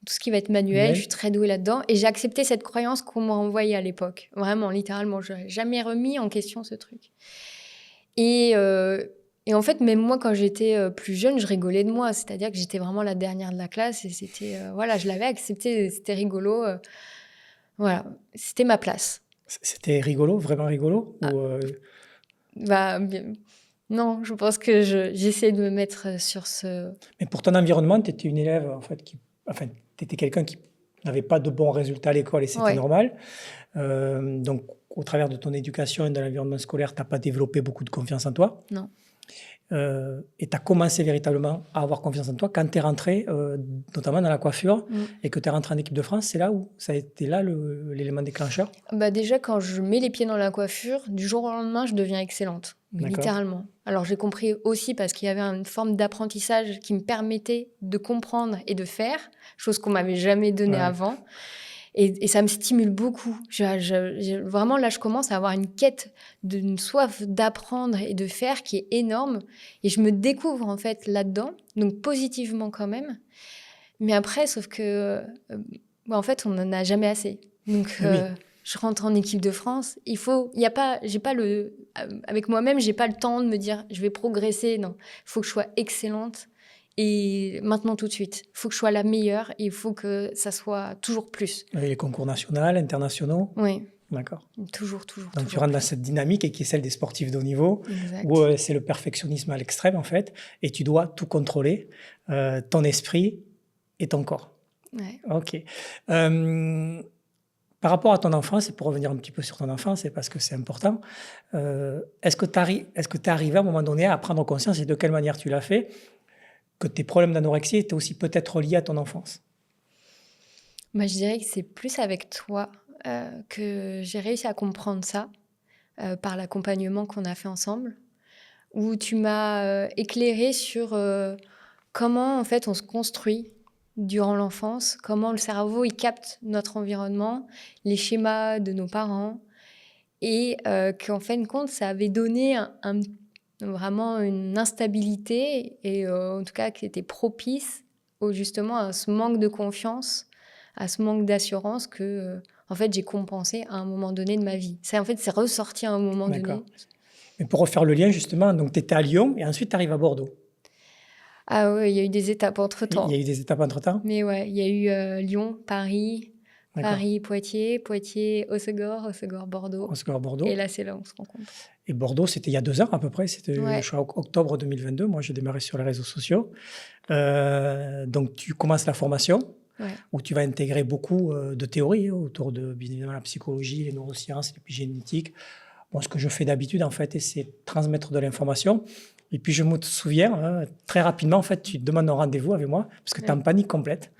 tout ce qui va être manuel, je suis Manuel? très douée là-dedans. Et j'ai accepté cette croyance qu'on m'a envoyée à l'époque. Vraiment, littéralement, je n'ai jamais remis en question ce truc. Et, euh, et en fait, même moi, quand j'étais plus jeune, je rigolais de moi. C'est-à-dire que j'étais vraiment la dernière de la classe et c'était, voilà, je l'avais accepté, c'était rigolo. Voilà, c'était ma place. C'était rigolo, vraiment rigolo? Ah, Ou, bah, non, je pense que j'essaie de me mettre sur ce... mais pour ton environnement, tu étais une élève, en fait, enfin, tu étais quelqu'un qui n'avait pas de bons résultats à l'école et c'était Ouais, normal. Donc, au travers de ton éducation et de l'environnement scolaire, tu n'as pas développé beaucoup de confiance en toi. non. Et tu as commencé véritablement à avoir confiance en toi quand tu es rentré, notamment dans la coiffure, Mm. et que tu es rentré en équipe de France. C'est là où ça a été là l'élément déclencheur. Bah déjà, quand je mets les pieds dans la coiffure, du jour au lendemain, je deviens excellente. Mais D'accord. littéralement. Alors j'ai compris aussi parce qu'il y avait une forme d'apprentissage qui me permettait de comprendre et de faire, chose qu'on m'avait jamais donnée Ouais. avant. Et ça me stimule beaucoup. Vraiment, là, je commence à avoir une quête, d'une soif d'apprendre et de faire qui est énorme. Et je me découvre, en fait, là-dedans. Donc, positivement quand même. Mais après, sauf que, bah, en fait, on n'en a jamais assez. Donc, Mais oui, je rentre en équipe de France. Il y a pas, j'ai pas avec moi-même, j'ai pas le temps de me dire, je vais progresser. Non, il faut que je sois excellente. Et maintenant, tout de suite, il faut que je sois la meilleure. Et il faut que ça soit toujours plus. les concours nationaux, internationaux. Oui, D'accord. toujours, toujours, Donc tu toujours rentres dans plus. cette dynamique et qui est celle des sportifs de haut niveau, où Exact. c'est le perfectionnisme à l'extrême en fait, et tu dois tout contrôler, ton esprit et ton corps. Ouais. Ok. Euh, Par rapport à ton enfance, et pour revenir un petit peu sur ton enfance, et parce que c'est important, est-ce que tu es arrivé à un moment donné à prendre conscience, et de quelle manière tu l'as fait, que tes problèmes d'anorexie étaient aussi peut-être liés à ton enfance? Moi, je dirais que c'est plus avec toi que j'ai réussi à comprendre ça par l'accompagnement qu'on a fait ensemble, où tu m'as éclairé sur comment en fait on se construit durant l'enfance, comment le cerveau il capte notre environnement, les schémas de nos parents, et qu'en fin de compte ça avait donné vraiment une instabilité et en tout cas qui était propice justement à ce manque de confiance, à ce manque d'assurance que en fait j'ai compensé à un moment donné de ma vie. C'est ressorti à un moment D'accord. donné. Mais pour refaire le lien justement, donc tu étais à Lyon et ensuite tu arrives à Bordeaux. Ah ouais, il y a eu des étapes Il y a entre-temps. eu des étapes entre-temps? Mais ouais, il y a eu Lyon, Paris, D'accord. Paris-Poitiers, Poitiers-Hossegor, Hossegor-Bordeaux. On se voit à Et Bordeaux. là, c'est là où on se rencontre. Et Bordeaux, c'était il y a 2 ans à peu près, c'était Ouais, je crois octobre 2022. Moi, j'ai démarré sur les réseaux sociaux. Donc tu commences la formation ouais. où tu vas intégrer beaucoup, de théories autour de, bien évidemment, la psychologie, les neurosciences, l'épigénétique. Bon, ce que je fais d'habitude, en fait, c'est transmettre de l'information. Et puis, je me souviens, très rapidement, en fait, tu te demandes un rendez-vous avec moi parce que tu es en Ouais, panique complète.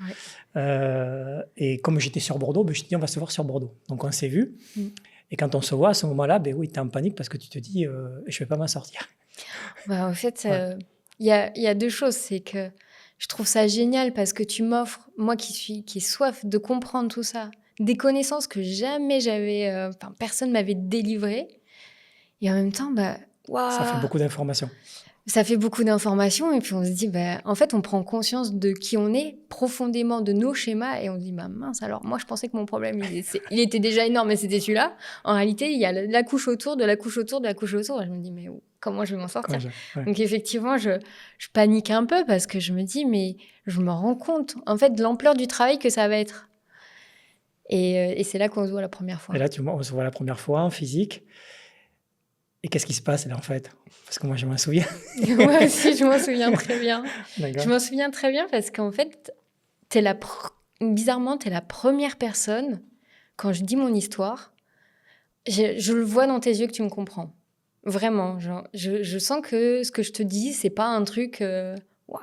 ouais. Et comme j'étais sur Bordeaux, ben, je te dis, on va se voir sur Bordeaux. Donc, on s'est vu. Mm. Et quand on se voit, à ce moment-là, ben oui, tu es en panique parce que tu te dis, je ne vais pas m'en sortir. Bah, en fait, Ouais. il y a deux choses. C'est que je trouve ça génial parce que tu m'offres, moi qui ai soif de comprendre tout ça, des connaissances que jamais enfin, personne m'avait délivrées. Et en même temps, bah, Ça fait waouh, beaucoup d'informations. ça fait beaucoup d'informations. Et puis on se dit, bah, en fait, on prend conscience de qui on est profondément, de nos schémas. Et on se dit, bah mince, alors moi, je pensais que mon problème, il était déjà énorme, mais c'était celui-là. En réalité, il y a la couche autour, de la couche autour, de la couche autour. Et je me dis, mais comment je vais m'en sortir? Ouais. Donc effectivement, je panique un peu parce que je me dis, mais je me rends compte, en fait, de l'ampleur du travail que ça va être. Et c'est là qu'on se voit la première Et fois. là, on se voit la première fois en physique. Et qu'est-ce qui se passe là, en fait? Parce que moi, je m'en souviens. Moi aussi, je m'en souviens très bien. Je D'accord. m'en souviens très bien parce qu'en fait, bizarrement, tu es la première personne, quand je dis mon histoire, je le vois dans tes yeux que tu me comprends. Vraiment, genre, je sens que ce que je te dis, c'est pas un truc... Waouh,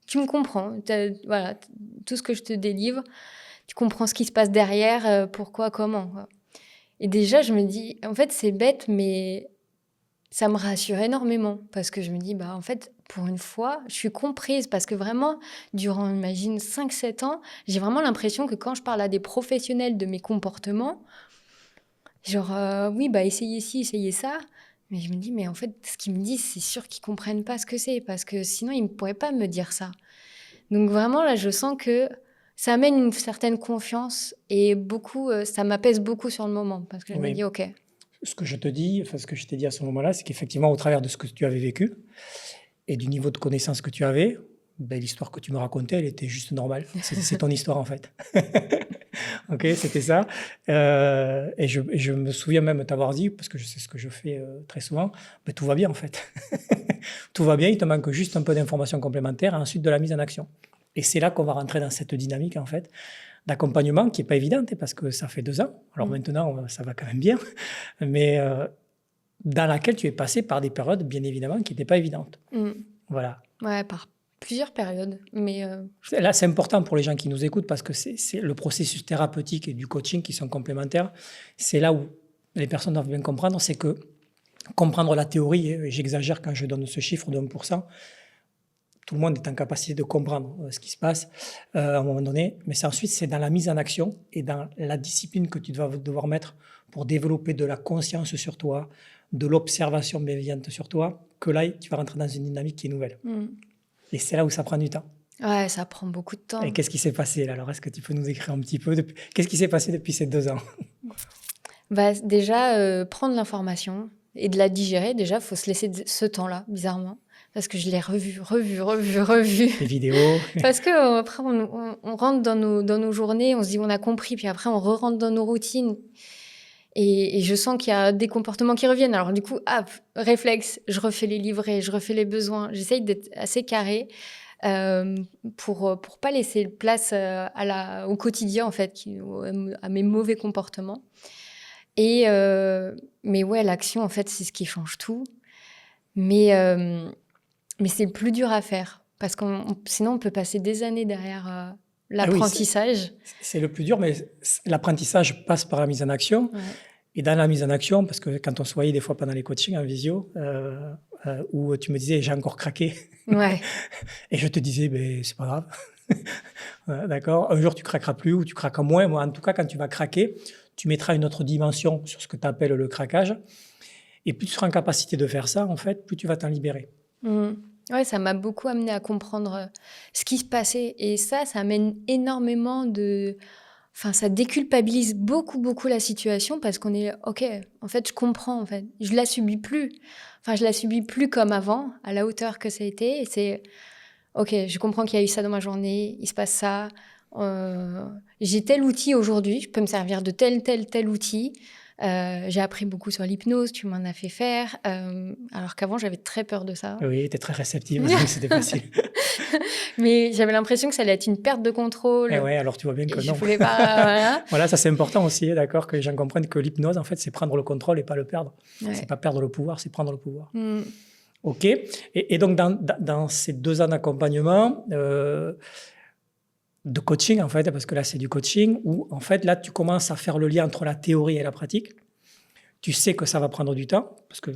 tu me comprends. Voilà, tout ce que je te délivre, tu comprends ce qui se passe derrière, pourquoi, comment, quoi. Et déjà, je me dis, en fait, c'est bête, mais ça me rassure énormément parce que je me dis, bah, en fait, pour une fois, je suis comprise parce que vraiment, durant, imagine, 5 7 ans, j'ai vraiment l'impression que quand je parle à des professionnels de mes comportements, genre, oui, bah, essayez ci, essayez ça. Mais je me dis, mais en fait, ce qu'ils me disent, c'est sûr qu'ils comprennent pas ce que c'est parce que sinon, ils ne pourraient pas me dire ça. Donc vraiment, là, je sens que ça amène une certaine confiance et beaucoup, ça m'apaise beaucoup sur le moment parce que je me Oui. dis, ok, Ce que je te dis, enfin, ce que je t'ai dit à ce moment-là, c'est qu'effectivement, au travers de ce que tu avais vécu et du niveau de connaissance que tu avais, ben, l'histoire que tu me racontais, elle était juste normale. C'est ton histoire, en fait. Ok, c'était ça. Et je me souviens même t'avoir dit, parce que je sais ce que je fais très souvent, ben, tout va bien, en fait. Tout va bien, il te manque juste un peu d'informations complémentaires et ensuite de la mise en action. Et c'est là qu'on va rentrer dans cette dynamique, en fait, d'accompagnement qui n'est pas évidente, hein, parce que ça fait 2 ans. Alors mm, maintenant, ça va quand même bien, mais dans laquelle tu es passé par des périodes, bien évidemment, qui n'étaient pas évidentes. mm. Voilà. Ouais, par plusieurs périodes. Mais Là, c'est important pour les gens qui nous écoutent parce que c'est le processus thérapeutique et du coaching qui sont complémentaires. C'est là où les personnes doivent bien comprendre, c'est que comprendre la théorie, et j'exagère quand je donne ce chiffre de 1%, tout le monde est en capacité de comprendre ce qui se passe à un moment donné, mais ensuite, c'est dans la mise en action et dans la discipline que tu vas devoir mettre pour développer de la conscience sur toi, de l'observation bienveillante sur toi, que là, tu vas rentrer dans une dynamique qui est nouvelle. mm. Et c'est là où ça prend du temps. Ouais, ça prend beaucoup de Et temps. qu'est-ce qui s'est passé là? Alors, est-ce que tu peux nous écrire un petit peu qu'est-ce qui s'est passé depuis ces 2 ans? Bah, déjà, prendre l'information et de la digérer, déjà, faut se laisser ce temps-là, bizarrement. Parce que je l'ai revu. Les vidéos? Parce que après, on rentre dans nos journées, on se dit on a compris, puis après, on re-rentre dans nos routines. Et je sens qu'il y a des comportements qui reviennent. Alors du coup, hop, réflexe, je refais les livrets, je refais les besoins. J'essaye d'être assez carrée. euh, pour pas laisser place au quotidien, en fait, à mes mauvais comportements. Mais ouais, l'action, en fait, c'est ce qui change tout. Mais c'est le plus dur à faire, parce que sinon, on peut passer des années derrière Ah oui, l'apprentissage. c'est le plus dur, mais l'apprentissage passe par la mise en action. Ouais. Et dans la mise en action, parce que quand on se voyait des fois pendant les coachings en visio, où tu me disais, j'ai encore craqué, Ouais. et je te disais, ben, c'est pas grave. Ouais, d'accord. Un jour, tu craqueras plus ou tu craqueras moins. Moi, en tout cas, quand tu vas craquer, tu mettras une autre dimension sur ce que tu appelles le craquage. Et plus tu seras en capacité de faire ça, en fait, plus tu vas t'en libérer. Ouais, ça m'a beaucoup amené à comprendre ce qui se passait. Et ça amène énormément de... Enfin, ça déculpabilise beaucoup, beaucoup la situation parce qu'on est... OK, en fait, je comprends, en fait. Je la subis plus. Enfin, je la subis plus comme avant, à la hauteur que ça a été. Et c'est... OK, je comprends qu'il y a eu ça dans ma journée, il se passe ça. J'ai tel outil aujourd'hui, je peux me servir de tel outil. J'ai appris beaucoup sur l'hypnose, tu m'en as fait faire. Alors qu'avant, j'avais très peur de ça. Oui, tu es très réceptive, donc c'était facile. Mais j'avais l'impression que ça allait être une perte de contrôle. Et ouais, alors tu vois bien que Et non. je voulais pas. Voilà. Voilà, ça c'est important aussi, d'accord, que les gens comprennent que l'hypnose, en fait, c'est prendre le contrôle et pas le perdre. Ouais. C'est pas perdre le pouvoir, c'est prendre le pouvoir. OK. Et donc, dans ces 2 ans d'accompagnement, de coaching, en fait, parce que là, c'est du coaching, où, en fait, là, tu commences à faire le lien entre la théorie et la pratique. Tu sais que ça va prendre du temps, parce que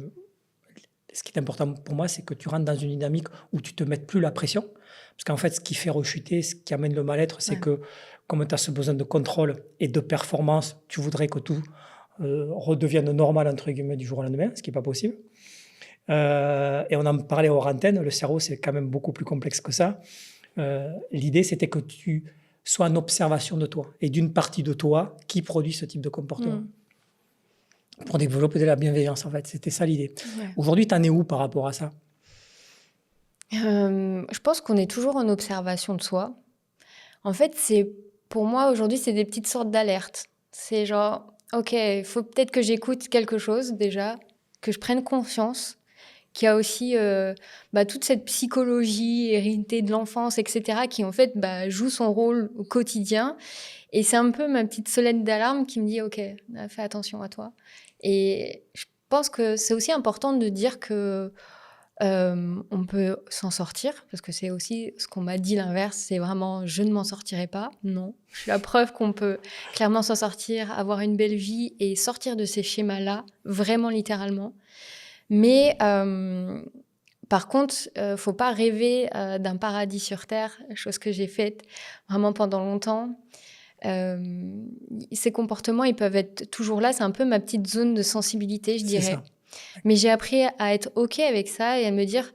ce qui est important pour moi, c'est que tu rentres dans une dynamique où tu ne te mettes plus la pression. Parce qu'en fait, ce qui fait rechuter, ce qui amène le mal-être, c'est que, comme tu as ce besoin de contrôle et de performance, tu voudrais que tout redevienne normal, entre guillemets, du jour au lendemain, ce qui n'est pas possible. Et on en parlait hors antenne, le cerveau, c'est quand même beaucoup plus complexe que ça. L'idée, c'était que tu sois en observation de toi et d'une partie de toi qui produit ce type de comportement. Pour développer de la bienveillance, en fait. C'était ça l'idée. Ouais. Aujourd'hui, tu en es où par rapport à ça? Je pense qu'on est toujours en observation de soi. En fait, pour moi, aujourd'hui, c'est des petites sortes d'alertes. C'est genre, OK, il faut peut-être que j'écoute quelque chose déjà, que je prenne conscience qu'il y a aussi toute cette psychologie héritée de l'enfance, etc., qui en fait joue son rôle au quotidien. Et c'est un peu ma petite sonnette d'alarme qui me dit, OK, fais attention à toi. Et je pense que c'est aussi important de dire que on peut s'en sortir, parce que c'est aussi ce qu'on m'a dit l'inverse, c'est vraiment je ne m'en sortirai pas. Non, je suis la preuve qu'on peut clairement s'en sortir, avoir une belle vie et sortir de ces schémas-là, vraiment littéralement. Mais par contre, faut pas rêver d'un paradis sur Terre, chose que j'ai faite vraiment pendant longtemps. Ces comportements, ils peuvent être toujours là. C'est un peu ma petite zone de sensibilité, je dirais. Ça. Mais j'ai appris à être OK avec ça et à me dire,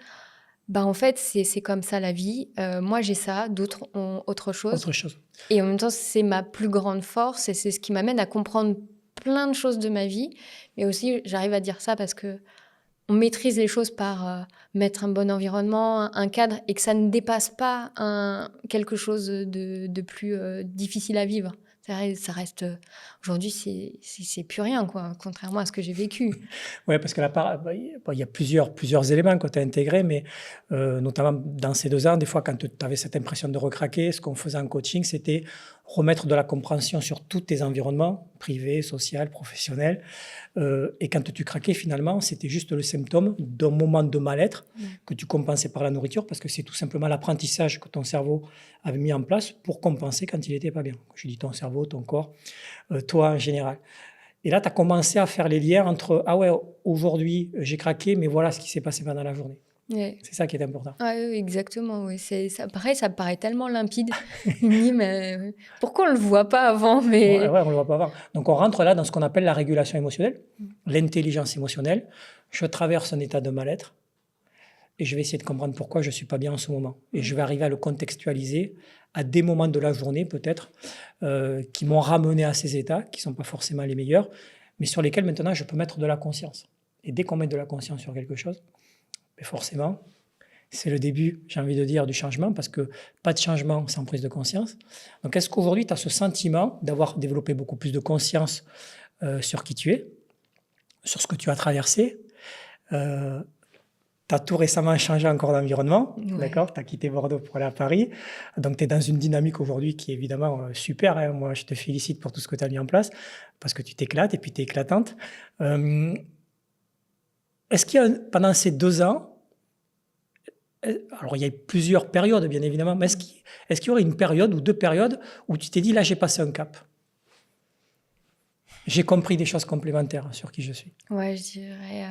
en fait, c'est comme ça la vie. Moi, j'ai ça, d'autres ont autre chose. Autre chose. Et en même temps, c'est ma plus grande force et c'est ce qui m'amène à comprendre plein de choses de ma vie. Mais aussi, j'arrive à dire ça parce que on maîtrise les choses par mettre un bon environnement, un cadre, et que ça ne dépasse pas quelque chose de plus difficile à vivre. Ça reste aujourd'hui, c'est plus rien, quoi, contrairement à ce que j'ai vécu. Oui, parce que là, il y a plusieurs éléments que tu as intégrés, mais notamment dans ces 2 ans, des fois, quand tu avais cette impression de recraquer, ce qu'on faisait en coaching, c'était remettre de la compréhension sur tous tes environnements, privés, social, professionnels. Et quand tu craquais, finalement, c'était juste le symptôme d'un moment de mal-être que tu compensais par la nourriture, parce que c'est tout simplement l'apprentissage que ton cerveau avait mis en place pour compenser quand il n'était pas bien. Je dis ton cerveau, ton corps, toi en général. Et là, tu as commencé à faire les liens entre « Ah ouais, aujourd'hui, j'ai craqué, mais voilà ce qui s'est passé pendant la journée. » Ouais. C'est ça qui est important. Oui, exactement. Oui. Ça me paraît tellement limpide. Mais pourquoi on ne le voit pas avant mais... Ouais, on ne le voit pas avant. Donc, on rentre là dans ce qu'on appelle la régulation émotionnelle, l'intelligence émotionnelle. Je traverse un état de mal-être et je vais essayer de comprendre pourquoi je ne suis pas bien en ce moment. Et je vais arriver à le contextualiser à des moments de la journée, peut-être, qui m'ont ramené à ces états, qui ne sont pas forcément les meilleurs, mais sur lesquels maintenant je peux mettre de la conscience. Et dès qu'on met de la conscience sur quelque chose, mais forcément, c'est le début, j'ai envie de dire, du changement, parce que pas de changement sans prise de conscience. Donc, est-ce qu'aujourd'hui, tu as ce sentiment d'avoir développé beaucoup plus de conscience sur qui tu es, sur ce que tu as traversé, tu as tout récemment changé encore d'environnement, Ouais. d'accord? Tu as quitté Bordeaux pour aller à Paris. Donc, tu es dans une dynamique aujourd'hui qui est évidemment super, hein. Moi, je te félicite pour tout ce que tu as mis en place parce que tu t'éclates et puis tu es éclatante. Euh, Est-ce qu'il y a, pendant ces 2 ans, alors il y a eu plusieurs périodes, bien évidemment, mais est-ce qu'il y aurait une période ou 2 périodes où tu t'es dit, là, j'ai passé un cap? J'ai compris des choses complémentaires sur qui je suis. Ouais, je dirais.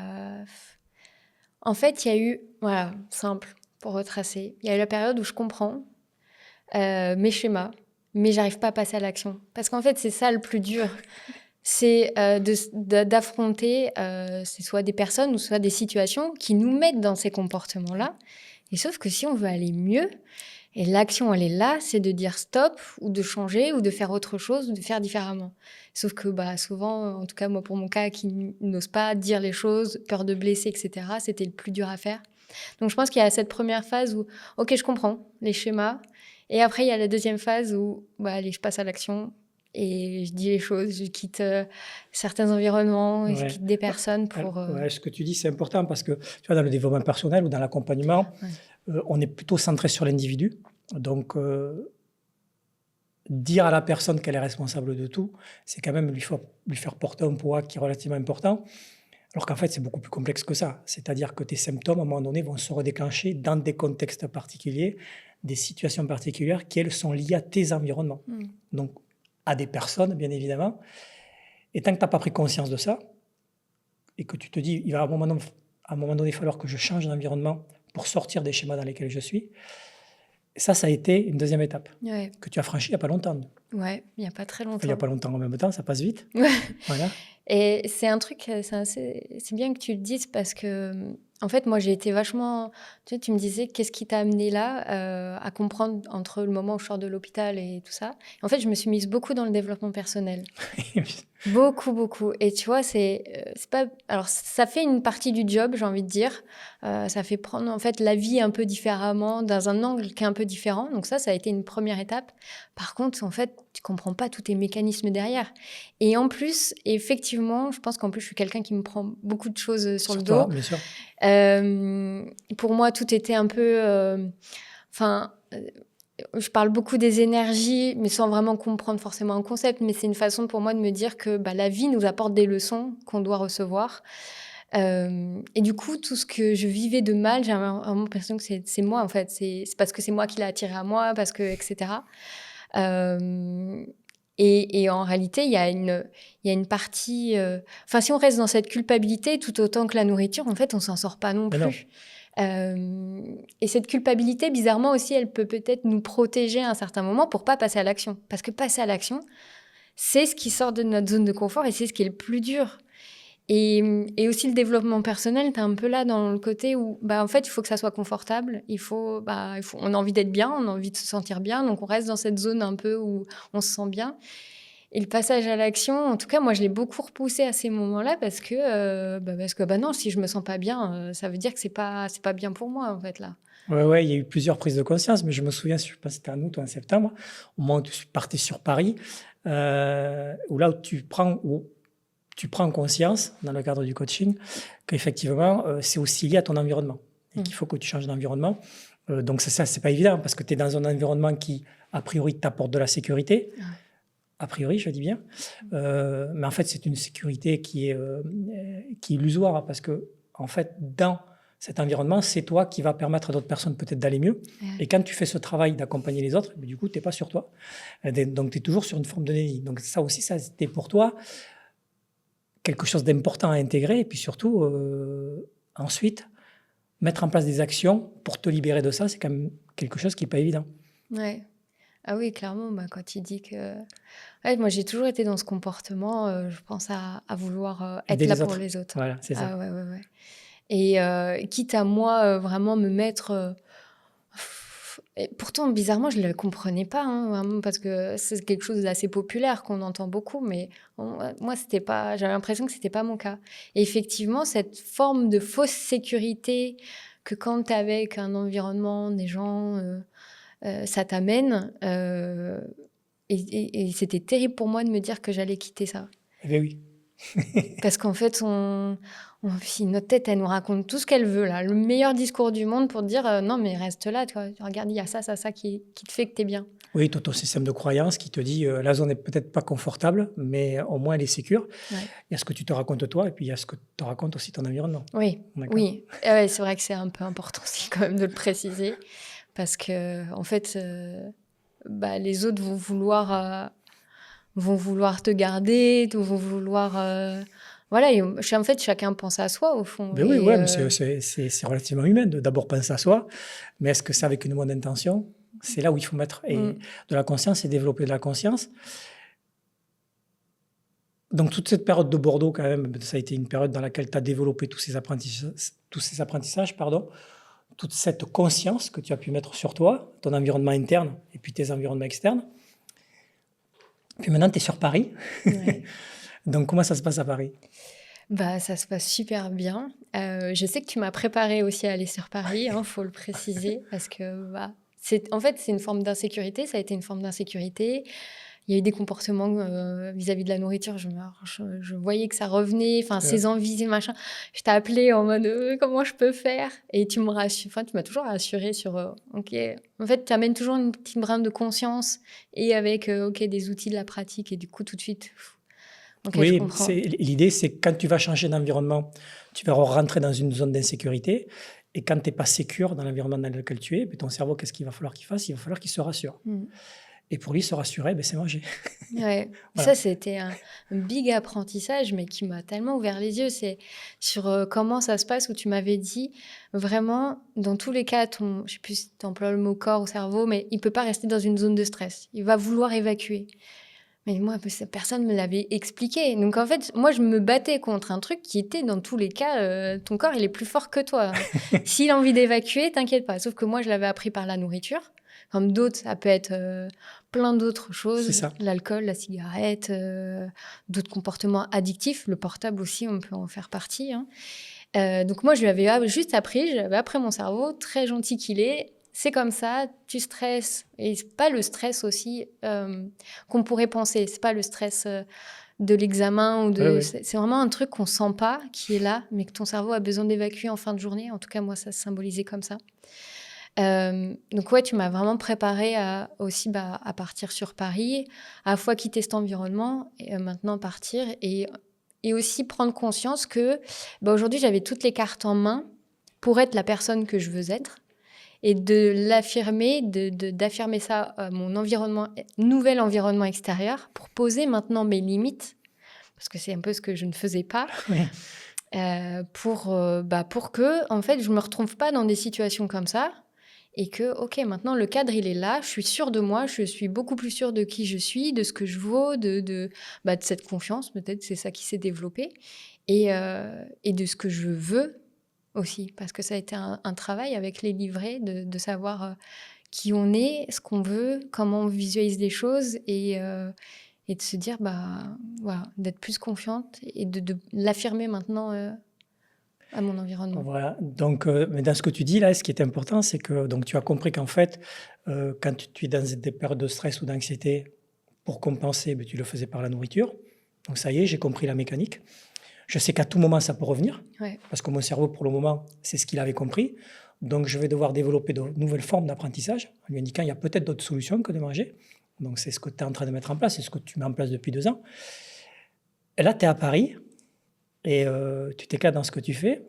En fait, il y a eu, voilà, simple pour retracer. Il y a eu la période où je comprends mes schémas, mais j'arrive pas à passer à l'action. Parce qu'en fait, c'est ça le plus dur. C'est d'affronter, c'est soit des personnes ou soit des situations qui nous mettent dans ces comportements-là. Et sauf que si on veut aller mieux, et l'action, elle est là, c'est de dire stop ou de changer ou de faire autre chose ou de faire différemment. Sauf que bah, souvent, en tout cas moi pour mon cas, qui n'ose pas dire les choses, peur de blesser, etc., c'était le plus dur à faire. Donc je pense qu'il y a cette première phase où, ok, je comprends les schémas. Et après, il y a la deuxième phase où, bah, allez, je passe à l'action et je dis les choses, je quitte certains environnements, et je Ouais. quitte des personnes pour... Ouais, ce que tu dis, c'est important parce que tu vois, dans le développement personnel ou dans l'accompagnement, Ouais. on est plutôt centré sur l'individu. Donc, dire à la personne qu'elle est responsable de tout, c'est quand même lui faire porter un poids qui est relativement important. Alors qu'en fait, c'est beaucoup plus complexe que ça. C'est-à-dire que tes symptômes, à un moment donné, vont se redéclencher dans des contextes particuliers, des situations particulières qui, elles, sont liées à tes environnements. Mm. Donc, à des personnes, bien évidemment. Et tant que tu n'as pas pris conscience de ça, et que tu te dis, il va à un moment donné falloir que je change d'environnement pour sortir des schémas dans lesquels je suis, ça a été une deuxième étape Ouais, que tu as franchie il n'y a pas longtemps. ouais, il n'y a pas très Enfin, il n'y a longtemps. pas longtemps en même temps, ça passe vite. Voilà. Et c'est un truc, c'est bien que tu le dises parce que, en fait, moi, j'ai été vachement. Tu sais, tu me disais, qu'est-ce qui t'a amené là à comprendre entre le moment où je sors de l'hôpital et tout ça. En fait, je me suis mise beaucoup dans le développement personnel. Beaucoup, beaucoup. Et tu vois, c'est pas. Alors, ça fait une partie du job, j'ai envie de dire. Ça fait prendre, en fait, la vie un peu différemment, dans un angle qui est un peu différent. Donc, ça a été une première étape. Par contre, en fait, tu comprends pas tous tes mécanismes derrière. Et en plus, effectivement, je pense qu'en plus, je suis quelqu'un qui me prend beaucoup de choses sur le Sur toi, dos. bien sûr. Pour moi, tout était un peu. Enfin. Je parle beaucoup des énergies, mais sans vraiment comprendre forcément un concept. Mais c'est une façon pour moi de me dire que bah, la vie nous apporte des leçons qu'on doit recevoir. Et du coup, tout ce que je vivais de mal, j'ai vraiment l'impression que c'est moi, en fait. C'est parce que c'est moi qui l'ai attiré à moi, parce que, etc. Euh, et en réalité, il y a une partie... Enfin, si on reste dans cette culpabilité, tout autant que la nourriture, en fait, on s'en sort pas non Mais non. plus. Et cette culpabilité, bizarrement aussi, elle peut peut-être nous protéger à un certain moment pour pas passer à l'action. Parce que passer à l'action, c'est ce qui sort de notre zone de confort et c'est ce qui est le plus dur. Et aussi le développement personnel, tu es un peu là dans le côté où, bah, en fait, il faut que ça soit confortable. On a envie d'être bien, on a envie de se sentir bien. Donc, on reste dans cette zone un peu où on se sent bien. Et le passage à l'action, en tout cas, moi, je l'ai beaucoup repoussé à ces moments-là parce que bah non, si je me sens pas bien, ça veut dire que c'est pas bien pour moi, en fait, là. Ouais, il y a eu plusieurs prises de conscience, mais je me souviens, je sais pas si c'était en août ou en septembre, au moment où tu partais sur Paris, où là où tu prends conscience, dans le cadre du coaching, qu'effectivement, c'est aussi lié à ton environnement et qu'il faut que tu changes d'environnement. Donc ça, c'est pas évident parce que tu es dans un environnement qui, a priori, t'apporte de la sécurité. Ouais. A priori, je dis bien. Mais en fait, c'est une sécurité qui est illusoire parce que, en fait, dans cet environnement, c'est toi qui va permettre à d'autres personnes peut-être d'aller mieux. Ouais. Et quand tu fais ce travail d'accompagner les autres, du coup, tu n'es pas sur toi. Donc, tu es toujours sur une forme de déni. Donc, ça aussi, ça, c'était pour toi quelque chose d'important à intégrer. Et puis surtout, ensuite, mettre en place des actions pour te libérer de ça, c'est quand même quelque chose qui n'est pas évident. Ouais. Ah oui, clairement, bah, quand il dit que... Ouais, moi, j'ai toujours été dans ce comportement, je pense, à vouloir être Aider là les pour autres. les autres. Voilà, c'est ça. Ah ouais, ouais, ouais. Et quitte à moi, vraiment me mettre... Et pourtant, bizarrement, je ne le comprenais pas, hein, vraiment, parce que c'est quelque chose d'assez populaire qu'on entend beaucoup, mais moi, c'était pas, j'avais l'impression que ce n'était pas mon cas. Et effectivement, cette forme de fausse sécurité que quand tu es avec un environnement, des gens, ça t'amène, et c'était terrible pour moi de me dire que j'allais quitter ça. Eh bien oui. Parce qu'en fait, si notre tête, elle nous raconte tout ce qu'elle veut, là, le meilleur discours du monde pour te dire non, mais reste là, tu vois, regarde, il y a ça qui te fait que t'es bien. Oui, tu as ton système de croyance qui te dit la zone n'est peut-être pas confortable, mais au moins elle est sécure. Ouais. Il y a ce que tu te racontes toi et puis il y a ce que te raconte aussi ton environnement. Oui, D'accord. oui. Ouais, c'est vrai que c'est un peu important aussi quand même de le préciser. Parce que, en fait, les autres vont vouloir te garder, vont vouloir. Voilà, et en fait, chacun pense à soi au fond. Ben oui, Et, ouais, mais c'est relativement humain de d'abord penser à soi, mais est-ce que c'est avec une bonne intention? C'est là où il faut mettre de la conscience et développer de la conscience. Donc toute cette période de Bordeaux, quand même, ça a été une période dans laquelle tu as développé tous ces apprentissages, pardon, toute cette conscience que tu as pu mettre sur toi, ton environnement interne et puis tes environnements externes. Puis maintenant, tu es sur Paris. Ouais. Donc comment ça se passe à Paris? Ça se passe super bien. Je sais que tu m'as préparé aussi à aller sur Paris, faut le préciser, parce que en fait, c'est une forme d'insécurité. Ça a été une forme d'insécurité. Il y a eu des comportements vis-à-vis de la nourriture. Je voyais que ça revenait, ces envies et machin. Je t'ai appelé en mode comment je peux faire? Et tu m'as toujours rassuré sur OK. En fait, tu amènes toujours une petite brin de conscience et avec des outils de la pratique. Et du coup, tout de suite, OK, je Oui, comprends. l'idée, c'est que quand tu vas changer d'environnement, tu vas rentrer dans une zone d'insécurité. Et quand tu n'es pas sécure dans l'environnement dans lequel tu es, ton cerveau, qu'est-ce qu'il va falloir qu'il fasse? Il va falloir qu'il se rassure. Et pour lui, se rassurer, c'est manger. Ouais. Voilà. Ça, c'était un big apprentissage, mais qui m'a tellement ouvert les yeux. C'est sur comment ça se passe, où tu m'avais dit, vraiment, dans tous les cas, je ne sais plus si tu emploies le mot corps ou cerveau, mais il ne peut pas rester dans une zone de stress. Il va vouloir évacuer. Mais moi, personne ne me l'avait expliqué. Donc, en fait, moi, je me battais contre un truc qui était, dans tous les cas, ton corps, il est plus fort que toi. S'il a envie d'évacuer, t'inquiète pas. Sauf que moi, je l'avais appris par la nourriture. Comme d'autres, ça peut être plein d'autres choses. L'alcool, la cigarette, d'autres comportements addictifs. Le portable aussi, on peut en faire partie. Donc, moi, je lui avais juste appris. Je lui avais appris mon cerveau, très gentil qu'il est. C'est comme ça, tu stresses. Et c'est pas le stress aussi qu'on pourrait penser. C'est pas le stress de l'examen ou de. Oui. C'est vraiment un truc qu'on sent pas, qui est là, mais que ton cerveau a besoin d'évacuer en fin de journée. En tout cas, moi, ça se symbolisait comme ça. Donc ouais, tu m'as vraiment préparée à partir sur Paris, à la fois quitter cet environnement et maintenant partir et aussi prendre conscience que aujourd'hui, j'avais toutes les cartes en main pour être la personne que je veux être. Et de l'affirmer, d'affirmer ça à mon nouvel environnement extérieur pour poser maintenant mes limites, parce que c'est un peu ce que je ne faisais pas, pour que, en fait, je ne me retrouve pas dans des situations comme ça et que, OK, maintenant, le cadre, il est là, je suis sûre de moi, je suis beaucoup plus sûre de qui je suis, de ce que je vaux, de cette confiance, peut-être, c'est ça qui s'est développé, et de ce que je veux aussi, parce que ça a été un travail avec les livrets de savoir qui on est, ce qu'on veut, comment on visualise les choses et de se dire, voilà, d'être plus confiante et de l'affirmer maintenant à mon environnement. Voilà, donc mais dans ce que tu dis là, ce qui est important, c'est que donc, tu as compris qu'en fait, quand tu es dans des périodes de stress ou d'anxiété, pour compenser, tu le faisais par la nourriture. Donc ça y est, j'ai compris la mécanique. Je sais qu'à tout moment, ça peut revenir, parce que mon cerveau, pour le moment, c'est ce qu'il avait compris. Donc, je vais devoir développer de nouvelles formes d'apprentissage, en lui indiquant qu'il y a peut-être d'autres solutions que de manger. Donc, c'est ce que tu es en train de mettre en place, c'est ce que tu mets en place depuis 2 ans. Et là, tu es à Paris, et tu t'éclates dans ce que tu fais.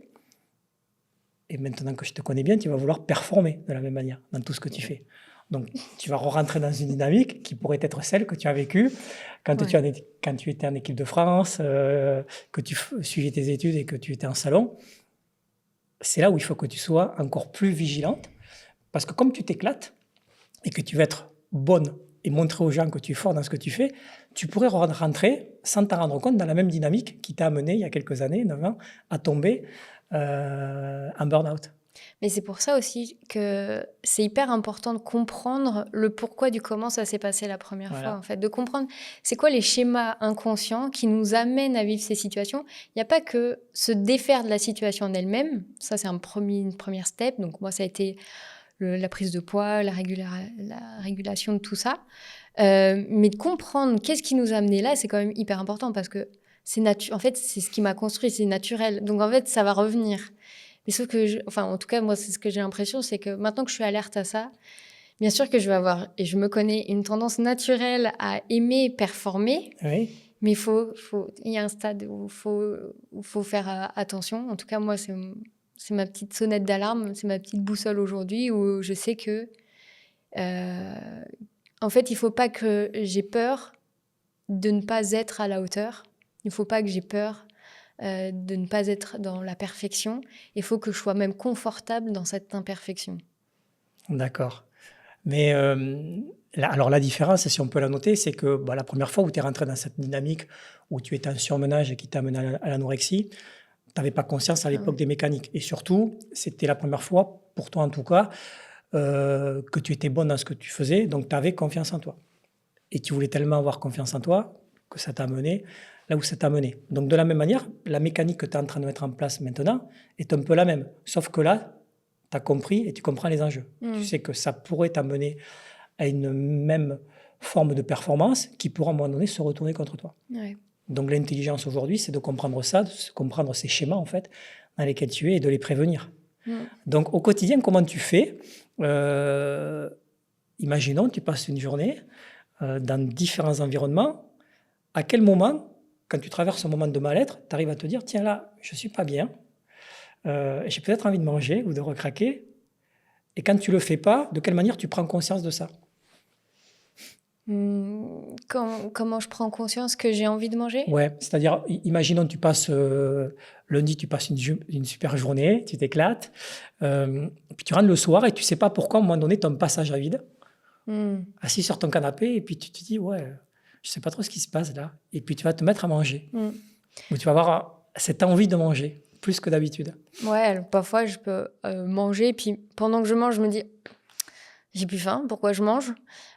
Et maintenant que je te connais bien, tu vas vouloir performer de la même manière dans tout ce que tu fais. Donc, tu vas rentrer dans une dynamique qui pourrait être celle que tu as vécue quand tu étais en équipe de France, que tu suivais tes études et que tu étais en salon. C'est là où il faut que tu sois encore plus vigilante. Parce que comme tu t'éclates et que tu vas être bonne et montrer aux gens que tu es fort dans ce que tu fais, tu pourrais rentrer sans t'en rendre compte dans la même dynamique qui t'a amené il y a quelques années, 9 ans, à tomber en burn-out. Mais c'est pour ça aussi que c'est hyper important de comprendre le pourquoi du comment ça s'est passé la première fois, en fait. De comprendre c'est quoi les schémas inconscients qui nous amènent à vivre ces situations. Il n'y a pas que se défaire de la situation en elle-même. Ça, c'est une première step. Donc, moi, ça a été la prise de poids, la régulation de tout ça. Mais de comprendre qu'est-ce qui nous a amené là, c'est quand même hyper important parce que En fait, c'est ce qui m'a construit, c'est naturel. Donc, en fait, ça va revenir. Mais sauf que, en tout cas, moi, c'est ce que j'ai l'impression, c'est que maintenant que je suis alerte à ça, bien sûr que je vais avoir, et je me connais, une tendance naturelle à aimer performer. Oui. Mais il y a un stade où il faut faire attention. En tout cas, moi, c'est ma petite sonnette d'alarme, c'est ma petite boussole aujourd'hui où je sais que, en fait, il ne faut pas que j'ai peur de ne pas être à la hauteur. Il ne faut pas que j'ai peur de ne pas être dans la perfection. Il faut que je sois même confortable dans cette imperfection. D'accord. Mais alors la différence, si on peut la noter, c'est que la première fois où tu es rentré dans cette dynamique, où tu étais en surmenage et qui t'a amené à l'anorexie, tu n'avais pas conscience à l'époque des mécaniques. Et surtout, c'était la première fois, pour toi en tout cas, que tu étais bonne dans ce que tu faisais, donc tu avais confiance en toi. Et tu voulais tellement avoir confiance en toi que ça t'a amené là où ça t'a amené. Donc de la même manière, la mécanique que tu es en train de mettre en place maintenant est un peu la même. Sauf que là, tu as compris et tu comprends les enjeux. Tu sais que ça pourrait t'amener à une même forme de performance qui pourra à un moment donné se retourner contre toi. Ouais. Donc l'intelligence aujourd'hui, c'est de comprendre ça, de comprendre ces schémas en fait dans lesquels tu es et de les prévenir. Donc au quotidien, comment tu fais Imaginons, tu passes une journée dans différents environnements. À quel moment, quand tu traverses un moment de mal-être, tu arrives à te dire, tiens là, je ne suis pas bien, j'ai peut-être envie de manger ou de recraquer. Et quand tu ne le fais pas, de quelle manière tu prends conscience de ça? Comment je prends conscience que j'ai envie de manger? Ouais, c'est-à-dire, imaginons tu passes lundi, tu passes une super journée, tu t'éclates, puis tu rentres le soir et tu sais pas pourquoi, à un moment donné, tu as un passage à vide, assis sur ton canapé, et puis tu te dis, ouais, je sais pas trop ce qui se passe là. Et puis tu vas te mettre à manger. Ou tu vas avoir cette envie de manger, plus que d'habitude. Ouais, parfois je peux manger, puis pendant que je mange, je me dis, j'ai plus faim, pourquoi je mange?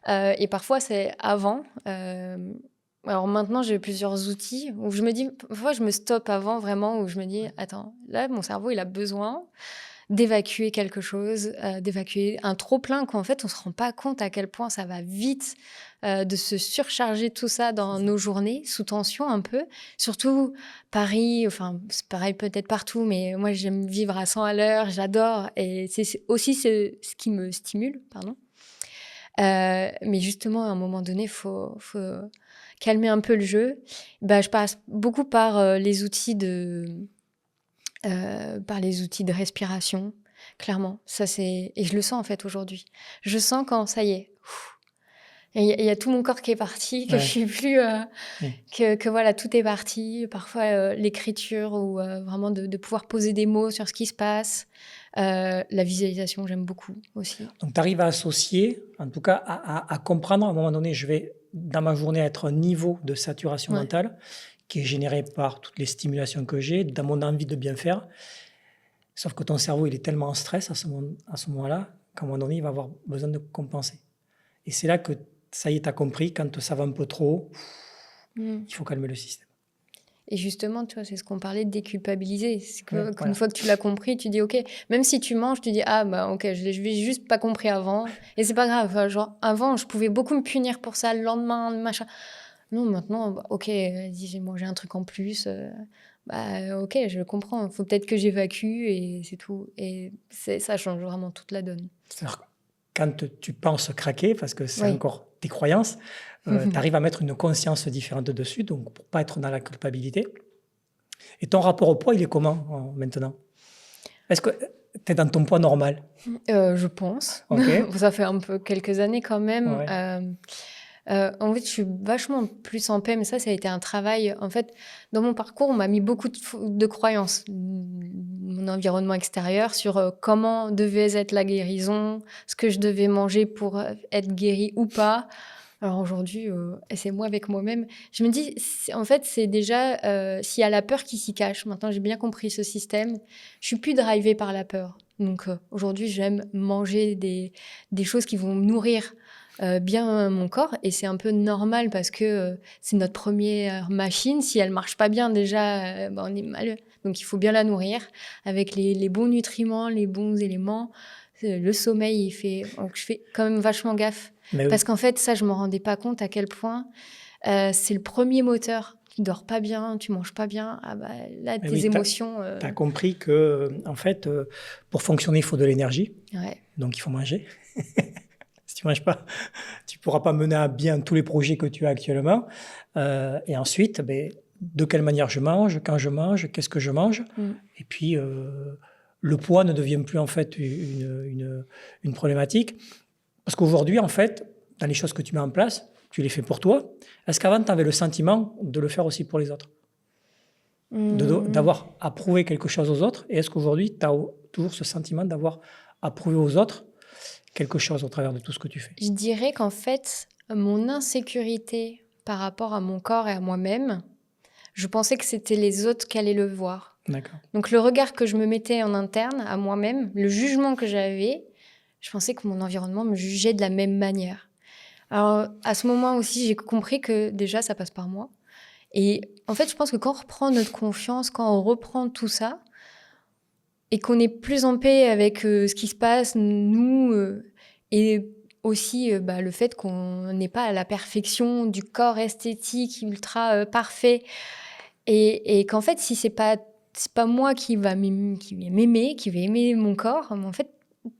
Et parfois c'est avant. Alors maintenant, j'ai plusieurs outils où je me dis, parfois je me stoppe avant vraiment, où je me dis, attends, là mon cerveau il a besoin d'évacuer quelque chose, d'évacuer un trop-plein qu'en fait on se rend pas compte à quel point ça va vite de se surcharger tout ça dans nos journées, sous tension un peu. Surtout Paris, enfin c'est pareil peut-être partout, mais moi j'aime vivre à 100 à l'heure, j'adore et c'est aussi ce qui me stimule, pardon. Mais justement, à un moment donné, faut calmer un peu le jeu. Je passe beaucoup par les outils de respiration, clairement. Ça, et je le sens en fait aujourd'hui. Je sens quand ça y est. Il y a tout mon corps qui est parti, que je suis plus, que voilà, tout est parti. Parfois l'écriture ou vraiment de pouvoir poser des mots sur ce qui se passe. La visualisation, j'aime beaucoup aussi. Donc tu arrives à associer, en tout cas à comprendre à un moment donné, je vais dans ma journée être un niveau de saturation mentale qui est généré par toutes les stimulations que j'ai, dans mon envie de bien faire. Sauf que ton cerveau, il est tellement en stress à ce moment-là qu'à un moment donné, il va avoir besoin de compenser. Et c'est là que ça y est, tu as compris, quand ça va un peu trop, il faut calmer le système. Et justement, tu vois, c'est ce qu'on parlait de déculpabiliser. C'est qu'une fois que tu l'as compris, tu dis OK. Même si tu manges, tu dis OK, je l'ai juste pas compris avant. Et c'est pas grave. Enfin, genre, avant, je pouvais beaucoup me punir pour ça, le lendemain, machin. Non, maintenant, OK, vas-y, j'ai mangé un truc en plus. OK, je le comprends. Il faut peut-être que j'évacue et c'est tout. Et ça change vraiment toute la donne. C'est-à-dire, quand tu penses craquer, parce que c'est encore tes croyances, tu arrives à mettre une conscience différente dessus, donc pour pas être dans la culpabilité. Et ton rapport au poids, il est comment maintenant? Est-ce que tu es dans ton poids normal? Je pense. Okay. Ça fait un peu quelques années quand même. En fait, je suis vachement plus en paix, mais ça a été un travail. En fait, dans mon parcours, on m'a mis beaucoup de croyances, mon environnement extérieur, sur comment devait être la guérison, ce que je devais manger pour être guérie ou pas. Alors aujourd'hui, c'est moi avec moi-même. Je me dis, en fait, c'est déjà s'il y a la peur qui s'y cache. Maintenant, j'ai bien compris ce système. Je suis plus drivée par la peur. Donc aujourd'hui, j'aime manger des choses qui vont nourrir bien mon corps, et c'est un peu normal parce que c'est notre première machine. Si elle marche pas bien déjà, on est malheureux. Donc il faut bien la nourrir avec les bons nutriments, les bons éléments. Le sommeil, donc je fais quand même vachement gaffe. Parce qu'en fait, ça, je me rendais pas compte à quel point c'est le premier moteur tu dors pas bien, tu manges pas bien, ah bah, là, Mais tes oui, émotions... tu as compris que, en fait, pour fonctionner, il faut de l'énergie. ouais. Donc, il faut manger. Si tu manges pas, tu pourras pas mener à bien tous les projets que tu as actuellement. Et ensuite, ben, de quelle manière je mange, quand je mange, qu'est-ce que je mange. Mm. Et puis, le poids ne devient plus en fait une problématique. Parce qu'aujourd'hui, en fait, dans les choses que tu mets en place, tu les fais pour toi. Est-ce qu'avant, tu avais le sentiment de le faire aussi pour les autres? Mm. D'avoir approuvé quelque chose aux autres? Et est-ce qu'aujourd'hui, tu as toujours ce sentiment d'avoir approuvé aux autres quelque chose au travers de tout ce que tu fais? Je dirais qu'en fait, mon insécurité par rapport à mon corps et à moi-même, je pensais que c'était les autres qui allaient le voir. D'accord. Donc le regard que je me mettais en interne à moi-même, le jugement que j'avais, je pensais que mon environnement me jugeait de la même manière. Alors à ce moment aussi, j'ai compris que déjà, ça passe par moi. Et en fait, je pense que quand on reprend notre confiance, quand on reprend tout ça, et qu'on est plus en paix avec ce qui se passe, nous, et aussi bah, le fait qu'on n'est pas à la perfection du corps esthétique ultra parfait, et qu'en fait, si c'est pas moi qui va m'aimer, qui va aimer mon corps, en fait,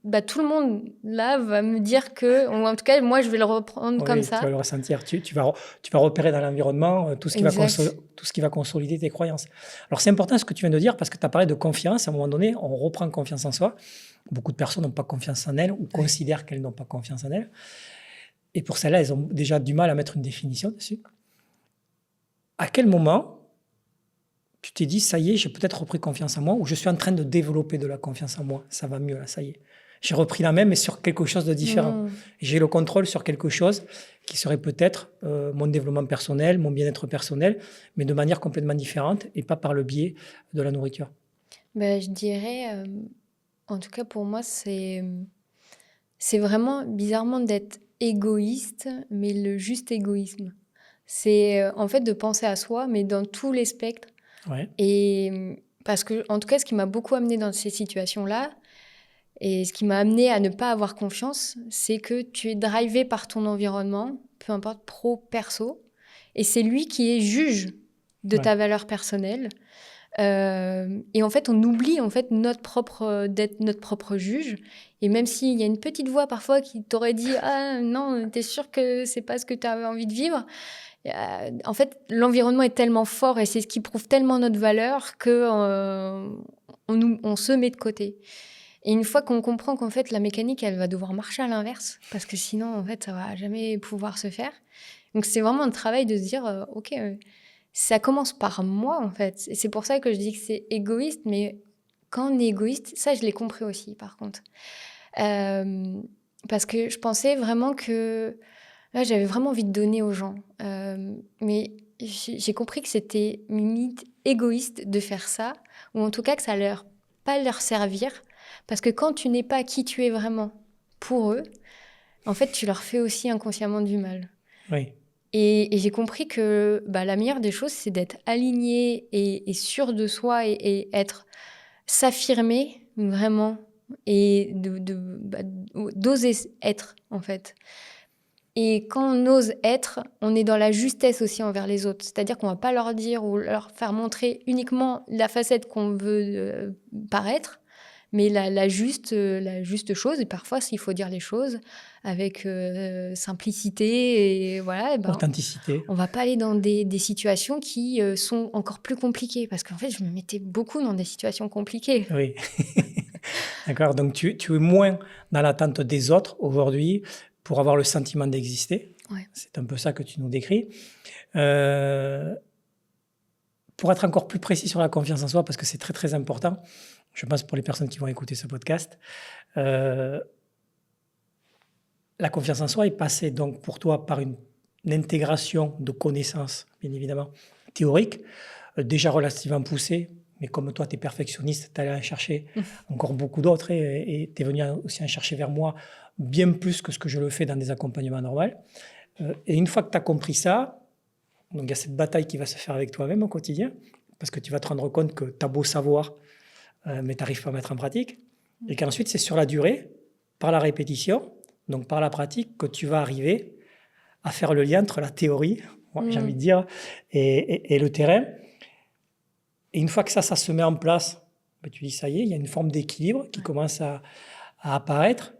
bah, tout le monde là va me dire que, ou en tout cas, moi, je vais le reprendre comme Oui, tu vas ça. le ressentir. Tu vas repérer dans l'environnement tout ce qui va Exact. tout ce qui va consolider tes croyances. Alors, c'est important ce que tu viens de dire parce que tu as parlé de confiance. À un moment donné, on reprend confiance en soi. Beaucoup de personnes n'ont pas confiance en elles ou considèrent qu'elles n'ont pas confiance en elles. Et pour celles-là, elles ont déjà du mal à mettre une définition dessus. À quel moment tu t'es dit, ça y est, j'ai peut-être repris confiance en moi ou je suis en train de développer de la confiance en moi? Ça va mieux là, ça y est. J'ai repris la même, mais sur quelque chose de différent. Mm. J'ai le contrôle sur quelque chose qui serait peut-être mon développement personnel, mon bien-être personnel, mais de manière complètement différente et pas par le biais de la nourriture. Bah, je dirais, en tout cas pour moi, c'est vraiment bizarrement d'être égoïste, mais le juste égoïsme. C'est en fait de penser à soi, mais dans tous les spectres. Ouais, Et parce que, en tout cas, ce qui m'a beaucoup amené dans ces situations-là, et ce qui m'a amené à ne pas avoir confiance, c'est que tu es drivé par ton environnement, peu importe pro, perso, et c'est lui qui est juge de ouais. ta valeur personnelle. Et en fait, on oublie en fait d'être notre propre juge. Et même s'il y a une petite voix parfois qui t'aurait dit ah non, t'es sûr que c'est pas ce que tu avais envie de vivre. En fait, l'environnement est tellement fort et c'est ce qui prouve tellement notre valeur que on se met de côté. Et une fois qu'on comprend qu'en fait la mécanique elle va devoir marcher à l'inverse parce que sinon en fait ça va jamais pouvoir se faire. Donc c'est vraiment un travail de se dire ok. Ça commence par moi, en fait. Et c'est pour ça que je dis que c'est égoïste, mais quand on est égoïste, ça, je l'ai compris aussi, par contre. Euh, Parce que je pensais vraiment que là, j'avais vraiment envie de donner aux gens. Mais j'ai compris que c'était limite égoïste de faire ça, ou en tout cas que ça allait pas leur servir. Parce que quand tu n'es pas qui tu es vraiment pour eux, en fait, tu leur fais aussi inconsciemment du mal. Oui, Et j'ai compris que bah, la meilleure des choses, c'est d'être aligné et sûr de soi et être s'affirmer vraiment et d'oser être en fait. Et quand on ose être, on est dans la justesse aussi envers les autres. C'est-à-dire qu'on va pas leur dire ou leur faire montrer uniquement la facette qu'on veut paraître, mais la juste chose. Et parfois, s'il faut dire les choses avec simplicité, et voilà, et ben, authenticité. on va pas aller dans des situations qui sont encore plus compliquées. Parce qu'en fait, je me mettais beaucoup dans des situations compliquées. Oui. D'accord. Donc, tu es moins dans l'attente des autres aujourd'hui pour avoir le sentiment d'exister. Ouais. C'est un peu ça que tu nous décris. Euh, pour être encore plus précis sur la confiance en soi, parce que c'est très très important, je pense pour les personnes qui vont écouter ce podcast, la confiance en soi est passée donc pour toi par une intégration de connaissances, bien évidemment, théoriques, déjà relativement poussées, mais comme toi, tu es perfectionniste, tu allé en chercher encore beaucoup d'autres et tu es venu aussi en chercher vers moi bien plus que ce que je le fais dans des accompagnements normaux. Et une fois que tu as compris ça, donc il y a cette bataille qui va se faire avec toi-même au quotidien, parce que tu vas te rendre compte que tu as beau savoir, mais tu n'arrives pas à mettre en pratique. Et qu'ensuite, c'est sur la durée, par la répétition, donc par la pratique, que tu vas arriver à faire le lien entre la théorie, ouais, j'ai envie de dire, et le terrain. Et une fois que ça se met en place, ben, tu dis, ça y est, il y a une forme d'équilibre qui commence à apparaître.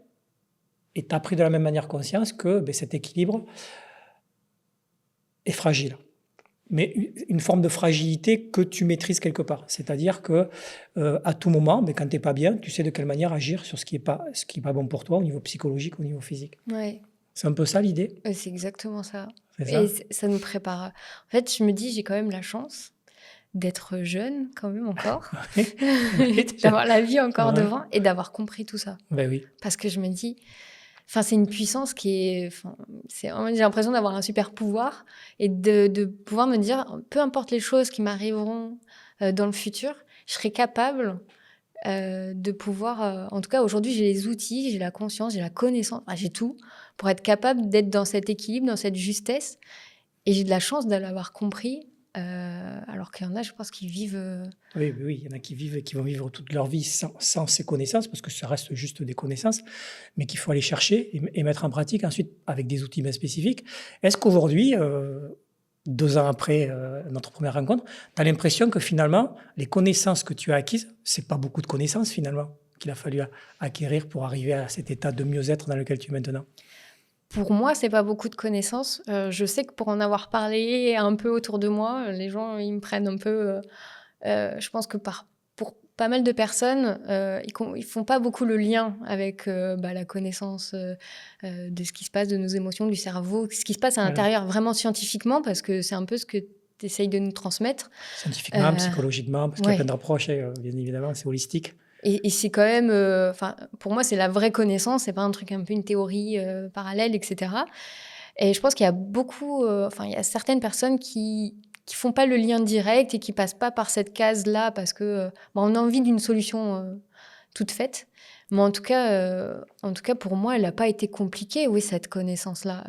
Et tu as pris de la même manière conscience que ben, cet équilibre est fragile. Mais une forme de fragilité que tu maîtrises quelque part. C'est-à-dire que à tout moment, ben, quand tu n'es pas bien, tu sais de quelle manière agir sur ce qui est pas bon pour toi au niveau psychologique, au niveau physique. Ouais. C'est un peu ça l'idée. C'est exactement ça. C'est ça. Et ça nous prépare. En fait, je me dis, j'ai quand même la chance d'être jeune, quand même encore, d'avoir la vie encore Ouais. devant et d'avoir compris tout ça. Ben oui. Parce que je me dis, c'est une puissance qui est. J'ai l'impression d'avoir un super pouvoir et de pouvoir me dire, peu importe les choses qui m'arriveront dans le futur, je serai capable de pouvoir. En tout cas, aujourd'hui, j'ai les outils, j'ai la conscience, j'ai la connaissance, j'ai tout pour être capable d'être dans cet équilibre, dans cette justesse. Et j'ai de la chance de l'avoir compris. Alors qu'il y en a, je pense, qui vivent. Oui, il y en a qui vont vivre toute leur vie sans ces connaissances, parce que ça reste juste des connaissances, mais qu'il faut aller chercher et mettre en pratique ensuite avec des outils bien spécifiques. Est-ce qu'aujourd'hui, 2 ans après notre première rencontre, tu as l'impression que finalement, les connaissances que tu as acquises, c'est pas beaucoup de connaissances finalement qu'il a fallu acquérir pour arriver à cet état de mieux-être dans lequel tu es maintenant? Pour moi, c'est pas beaucoup de connaissances. Je sais que pour en avoir parlé un peu autour de moi, les gens, ils me prennent un peu. Je pense que pour pas mal de personnes, ils font pas beaucoup le lien avec la connaissance de ce qui se passe, de nos émotions, du cerveau, ce qui se passe à Voilà. l'intérieur, vraiment scientifiquement, parce que c'est un peu ce que tu essayes de nous transmettre. Scientifiquement, psychologiquement, parce qu'il y a Ouais. plein d'approches, bien évidemment, c'est holistique. Et c'est quand même, pour moi, c'est la vraie connaissance, c'est pas un truc un peu une théorie parallèle, etc. Et je pense qu'il y a beaucoup, il y a certaines personnes qui font pas le lien direct et qui passent pas par cette case-là parce que on a envie d'une solution toute faite. Mais en tout cas, pour moi, elle n'a pas été compliquée, oui, cette connaissance-là.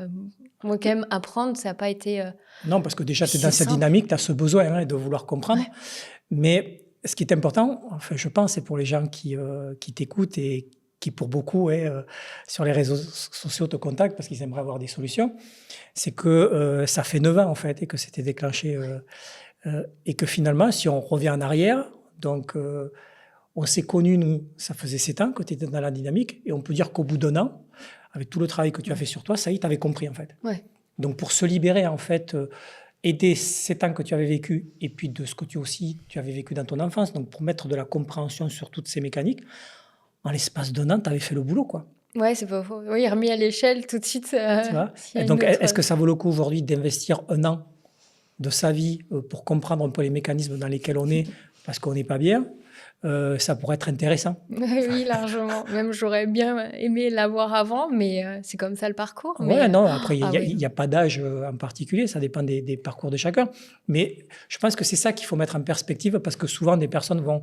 Moi, quand même, apprendre, ça n'a pas été. Non, parce que déjà, tu es C'est dans cette simple. dynamique, tu as ce besoin de vouloir comprendre. Ouais. Mais ce qui est important, enfin, je pense, c'est pour les gens qui t'écoutent et qui, pour beaucoup, sur les réseaux sociaux, te contactent parce qu'ils aimeraient avoir des solutions, c'est que ça fait 9 ans, en fait, et que c'était déclenché. Et que finalement, si on revient en arrière, donc on s'est connus, nous, ça faisait 7 ans que tu étais dans la dynamique, et on peut dire qu'au bout d'1 an, avec tout le travail que tu as fait sur toi, ça y est, tu avais compris, en fait. Ouais. Donc, pour se libérer, en fait, et des 7 ans que tu avais vécu, et puis de ce que tu avais vécu dans ton enfance, donc pour mettre de la compréhension sur toutes ces mécaniques, en l'espace d'1 an, tu avais fait le boulot, quoi. Ouais, c'est pas faux. Oui, remis à l'échelle tout de suite. Tu vois. s'il y a Et donc, une autre- est-ce que ça vaut le coup aujourd'hui d'investir 1 an de sa vie pour comprendre un peu les mécanismes dans lesquels on est, parce qu'on n'est pas bien? Ça pourrait être intéressant. Oui, largement. Même j'aurais bien aimé l'avoir avant, mais c'est comme ça le parcours. Ouais, Mais, non, après, il oui. n'y a pas d'âge en particulier, ça dépend des parcours de chacun. Mais je pense que c'est ça qu'il faut mettre en perspective, parce que souvent, des personnes vont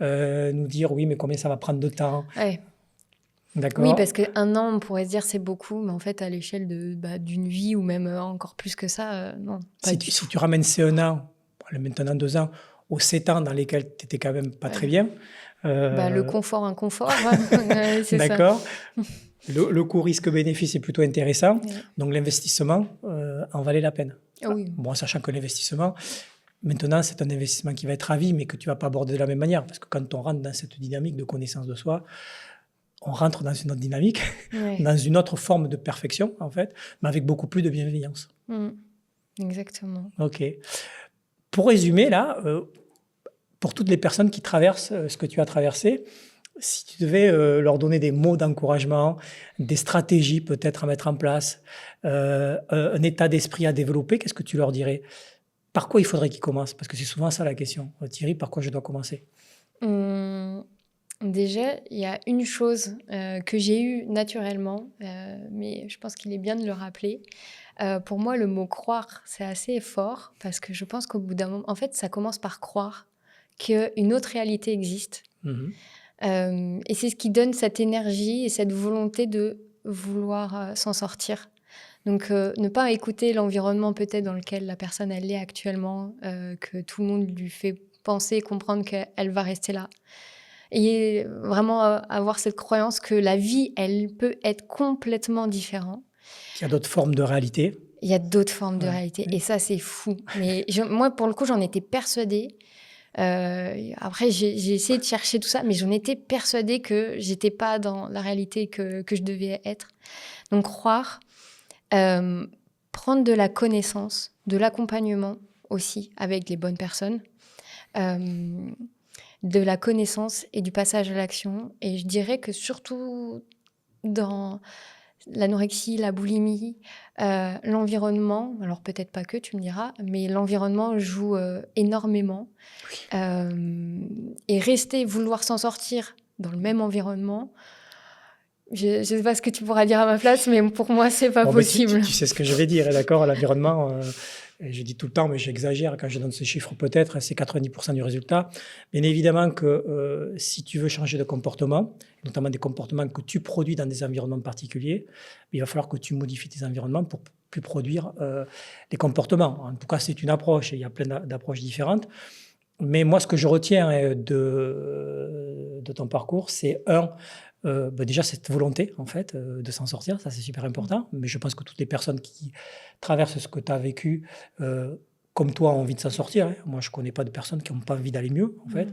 nous dire, oui, mais combien ça va prendre de temps? Ouais. D'accord? Oui, parce qu'un an, on pourrait se dire c'est beaucoup, mais en fait, à l'échelle d'une vie ou même encore plus que ça, non. Pas du tout. Si tu ramènes ces 1 an, maintenant 2 ans, aux 7 ans dans lesquels tu n'étais quand même pas très bien. Le confort, inconfort, ouais, c'est ça. D'accord. Le coût risque-bénéfice est plutôt intéressant. Ouais. Donc, l'investissement en valait la peine. Ah oui. Bon, sachant que l'investissement, maintenant, c'est un investissement qui va être à vie, mais que tu ne vas pas aborder de la même manière. Parce que quand on rentre dans cette dynamique de connaissance de soi, on rentre dans une autre dynamique, Ouais. dans une autre forme de perfection, en fait, mais avec beaucoup plus de bienveillance. Exactement. OK. Pour résumer, là, pour toutes les personnes qui traversent ce que tu as traversé, si tu devais leur donner des mots d'encouragement, des stratégies peut-être à mettre en place, un état d'esprit à développer, qu'est-ce que tu leur dirais? Par quoi il faudrait qu'ils commencent? Parce que c'est souvent ça la question. Thierry, par quoi je dois commencer? Déjà, il y a une chose que j'ai eue naturellement, mais je pense qu'il est bien de le rappeler. Pour moi, le mot croire, c'est assez fort parce que je pense qu'au bout d'un moment, en fait, ça commence par croire qu'une autre réalité existe. Et c'est ce qui donne cette énergie et cette volonté de vouloir s'en sortir. Donc, ne pas écouter l'environnement peut-être dans lequel la personne elle est actuellement, que tout le monde lui fait penser et comprendre qu'elle va rester là. Et vraiment avoir cette croyance que la vie, elle peut être complètement différente. Qu'il y a d'autres formes de réalité. Il y a d'autres formes de Ouais. réalité. Et ça, c'est fou. Mais moi, pour le coup, j'en étais persuadée. Après, j'ai essayé de chercher tout ça, mais j'en étais persuadée que j'étais pas dans la réalité que je devais être. Donc, croire, euh, prendre de la connaissance, de l'accompagnement aussi avec les bonnes personnes, euh, de la connaissance et du passage à l'action. Et je dirais que surtout dans l'anorexie, la boulimie, l'environnement, alors peut-être pas que, tu me diras, mais l'environnement joue énormément. Et rester, vouloir s'en sortir dans le même environnement, je ne sais pas ce que tu pourras dire à ma place, mais pour moi, c'est pas Bon, ben, si, possible. tu sais ce que je vais dire, d'accord? L'environnement, et je dis tout le temps, mais j'exagère quand je donne ces chiffres peut-être, hein, c'est 90% du résultat. Bien évidemment que si tu veux changer de comportement, notamment des comportements que tu produis dans des environnements particuliers, il va falloir que tu modifies tes environnements pour plus produire des comportements. En tout cas, c'est une approche, et il y a plein d'approches différentes. Mais moi, ce que je retiens de ton parcours, c'est déjà cette volonté, en fait, de s'en sortir, ça c'est super important. Mais je pense que toutes les personnes qui traversent ce que tu as vécu, comme toi, ont envie de s'en sortir, hein. Moi, je ne connais pas de personnes qui n'ont pas envie d'aller mieux, en fait.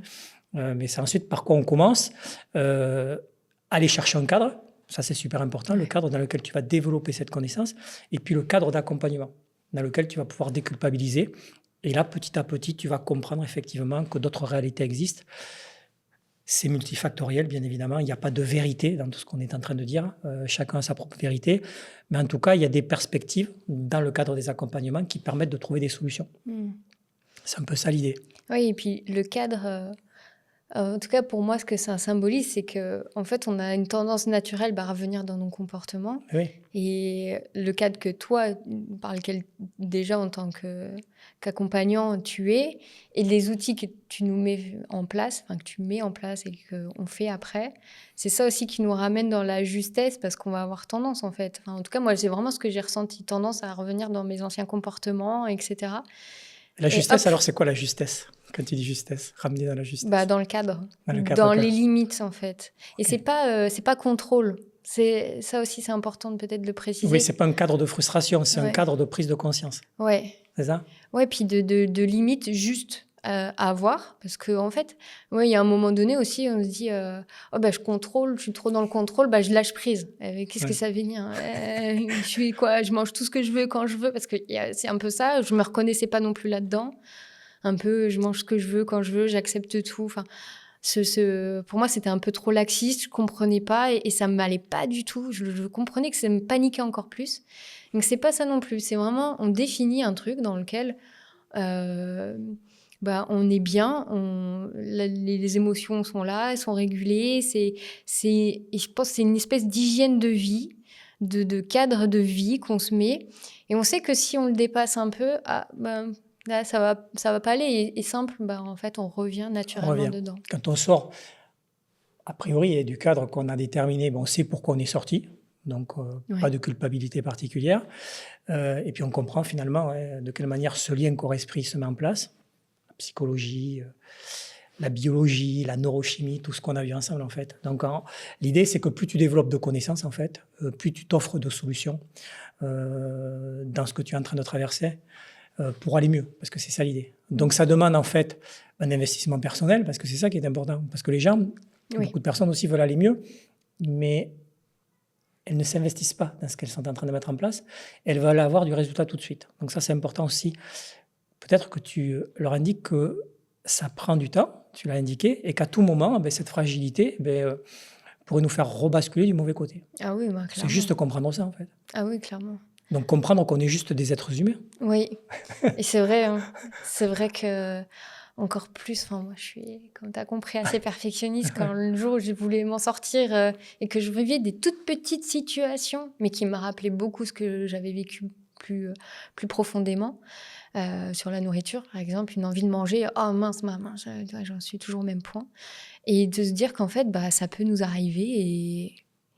Mais c'est ensuite par quoi on commence. Aller chercher un cadre, ça c'est super important, le cadre dans lequel tu vas développer cette connaissance, et puis le cadre d'accompagnement, dans lequel tu vas pouvoir déculpabiliser. Et là, petit à petit, tu vas comprendre effectivement que d'autres réalités existent. C'est multifactoriel, bien évidemment. Il n'y a pas de vérité dans tout ce qu'on est en train de dire. Chacun a sa propre vérité. Mais en tout cas, il y a des perspectives dans le cadre des accompagnements qui permettent de trouver des solutions. C'est un peu ça l'idée. Oui, et puis le cadre, en tout cas pour moi, ce que ça symbolise, c'est que en fait, on a une tendance naturelle à revenir dans nos comportements. Oui, Et le cadre que toi, par lequel déjà en tant qu'accompagnant tu es, et les outils que tu nous mets en place, enfin que tu mets en place et qu'on fait après, c'est ça aussi qui nous ramène dans la justesse parce qu'on va avoir tendance en fait. Enfin, en tout cas, moi, c'est vraiment ce que j'ai ressenti, tendance à revenir dans mes anciens comportements, etc. la Et hop, justesse, alors c'est quoi la justesse? Quand tu dis justesse, ramener dans la justesse. dans le cadre, Dans le cadre, dans d'accord. les limites en fait. Et Ok. c'est pas contrôle. C'est ça aussi, c'est important peut-être de le préciser. Oui, c'est pas un cadre de frustration, c'est un Ouais. cadre de prise de conscience. Ouais. C'est ça? Ouais, puis de limites justes à avoir. Parce qu'en fait, ouais, il y a un moment donné aussi, on se dit oh, bah, je contrôle, je suis trop dans le contrôle, bah, je lâche prise. Qu'est-ce que Ouais. ça veut dire je suis quoi? Je mange tout ce que je veux quand je veux. Parce que c'est un peu ça. Je me reconnaissais pas non plus là-dedans. Un peu, je mange ce que je veux quand je veux, j'accepte tout. Enfin, pour moi, c'était un peu trop laxiste. Je comprenais pas et ça m'allait pas du tout. Je comprenais que ça me paniquait encore plus. Donc, c'est pas ça non plus. C'est vraiment, on définit un truc dans lequel on est bien, les émotions sont là, elles sont régulées. Et je pense que c'est une espèce d'hygiène de vie, de cadre de vie qu'on se met. Et on sait que si on le dépasse un peu, là, ça va pas aller. Et simple, en fait, on revient On naturellement revient. dedans. Quand on sort, a priori, du cadre qu'on a déterminé, on sait pourquoi on est sorti. Donc, pas de culpabilité particulière. Et puis, on comprend finalement de quelle manière ce lien corps-esprit se met en place. La psychologie, la biologie, la neurochimie, tout ce qu'on a vu ensemble, en fait. Donc, l'idée, c'est que plus tu développes de connaissances, en fait, plus tu t'offres de solutions dans ce que tu es en train de traverser pour aller mieux, parce que c'est ça l'idée. Donc, ça demande, en fait, un investissement personnel, parce que c'est ça qui est important. Parce que les gens, beaucoup de personnes aussi veulent aller mieux, mais elles ne s'investissent pas dans ce qu'elles sont en train de mettre en place. Elles veulent avoir du résultat tout de suite. Donc ça, c'est important aussi. Peut-être que tu leur indiques que ça prend du temps, tu l'as indiqué, et qu'à tout moment, cette fragilité pourrait nous faire rebasculer du mauvais côté. Ah oui, clairement. C'est juste comprendre ça, en fait. Ah oui, clairement. Donc comprendre qu'on est juste des êtres humains. Oui, et c'est vrai, hein. C'est vrai que encore plus, moi je suis, comme tu as compris, assez perfectionniste. Quand le jour où je voulais m'en sortir et que je vivais des toutes petites situations, mais qui me rappelaient beaucoup ce que j'avais vécu plus profondément, sur la nourriture, par exemple, une envie de manger, oh mince, j'en suis toujours au même point. Et de se dire qu'en fait, ça peut nous arriver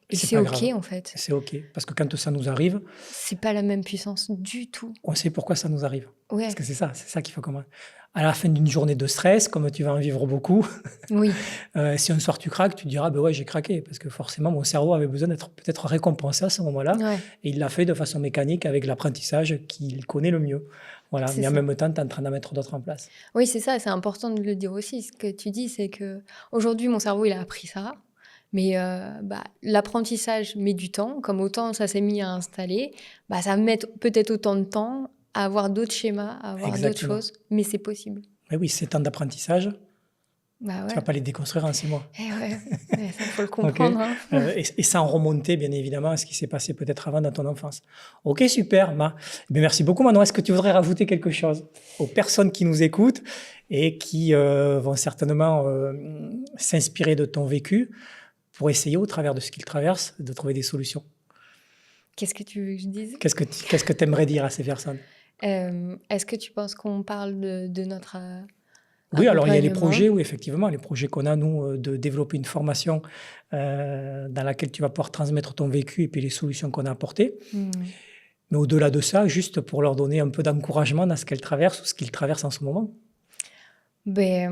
Et c'est c'est pas OK, grave. en fait. C'est OK. Parce que quand ça nous arrive, C'est pas la même puissance du tout. on sait pourquoi ça nous arrive. Parce Ouais, que c'est ça qu'il faut comprendre. À la fin d'une journée de stress, comme tu vas en vivre beaucoup, oui, si un soir tu craques, tu te diras: «Beh, ouais, j'ai craqué». Parce que forcément, mon cerveau avait besoin d'être peut-être récompensé à ce moment-là ouais, et il l'a fait de façon mécanique avec l'apprentissage qu'il connaît le mieux. Voilà, c'est mais en ça. même temps, tu es en train d'en mettre d'autres en place. Oui, c'est ça, c'est important de le dire aussi. Ce que tu dis, c'est que aujourd'hui, mon cerveau, il a appris ça, mais bah, l'apprentissage met du temps. Comme autant ça s'est mis à installer, bah, ça va mettre peut-être autant de temps à avoir d'autres schémas, à avoir d'autres Exactement. choses, mais c'est possible. Mais oui, ces temps d'apprentissage, Bah tu vas ouais, pas les déconstruire en 6 mois. eh ouais, ouais, ça, faut le OK? comprendre, hein. Et sans remonter, bien évidemment, à ce qui s'est passé peut-être avant dans ton enfance. OK, super, beh, merci beaucoup, Manon. Est-ce que tu voudrais rajouter quelque chose aux personnes qui nous écoutent et qui, vont certainement, s'inspirer de ton vécu pour essayer, au travers de ce qu'ils traversent, de trouver des solutions? Qu'est-ce que tu veux que je dise? Qu'est-ce que tu aimerais dire à ces personnes? Est-ce que tu penses qu'on parle de notre Oui, alors il y a les accompagnement? projets, oui, effectivement, les projets qu'on a, nous, de développer une formation, dans laquelle tu vas pouvoir transmettre ton vécu et puis les solutions qu'on a apportées. Mmh. Mais au-delà de ça, juste pour leur donner un peu d'encouragement dans ce qu'elles traversent ou ce qu'ils traversent en ce moment. Beh,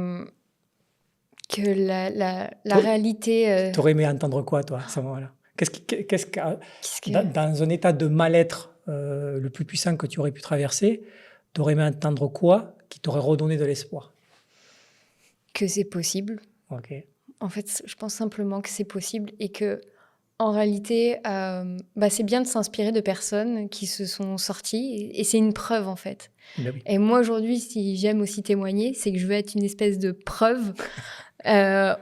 que la Toi, réalité, tu aurais aimé entendre quoi, toi, à ce moment-là? Qu'est-ce que qu'est-ce dans que dans un état de mal-être, le plus puissant que tu aurais pu traverser, tu aurais aimé entendre quoi qui t'aurait redonné de l'espoir? que c'est possible. OK. En fait, je pense simplement que c'est possible et que en réalité, bah, c'est bien de s'inspirer de personnes qui se sont sorties et c'est une preuve, en fait. Ben oui. Et moi, aujourd'hui, si j'aime aussi témoigner, c'est que je veux être une espèce de preuve,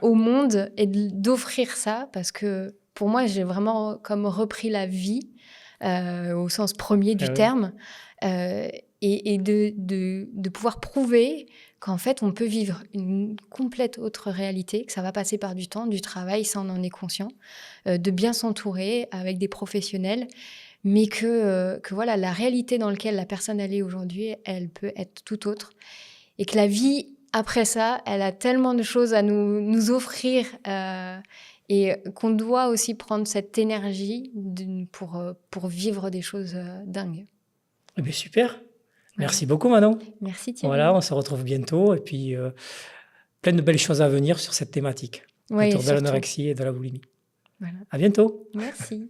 au monde et d'offrir ça parce que pour moi, j'ai vraiment comme repris la vie, au sens premier Ah du oui. terme, et de pouvoir prouver qu'en fait, on peut vivre une complète autre réalité, que ça va passer par du temps, du travail, ça on en est conscient, de bien s'entourer avec des professionnels, mais que voilà, la réalité dans laquelle la personne elle est aujourd'hui, elle peut être tout autre et que la vie après ça, elle a tellement de choses à nous offrir, et qu'on doit aussi prendre cette énergie pour vivre des choses, dingues. Eh beh, super. Voilà. Merci beaucoup, Manon. Merci Voilà, Thierry. on se retrouve bientôt et puis, plein de belles choses à venir sur cette thématique Oui, autour de surtout. l'anorexie et de la boulimie. Voilà. À bientôt. Merci.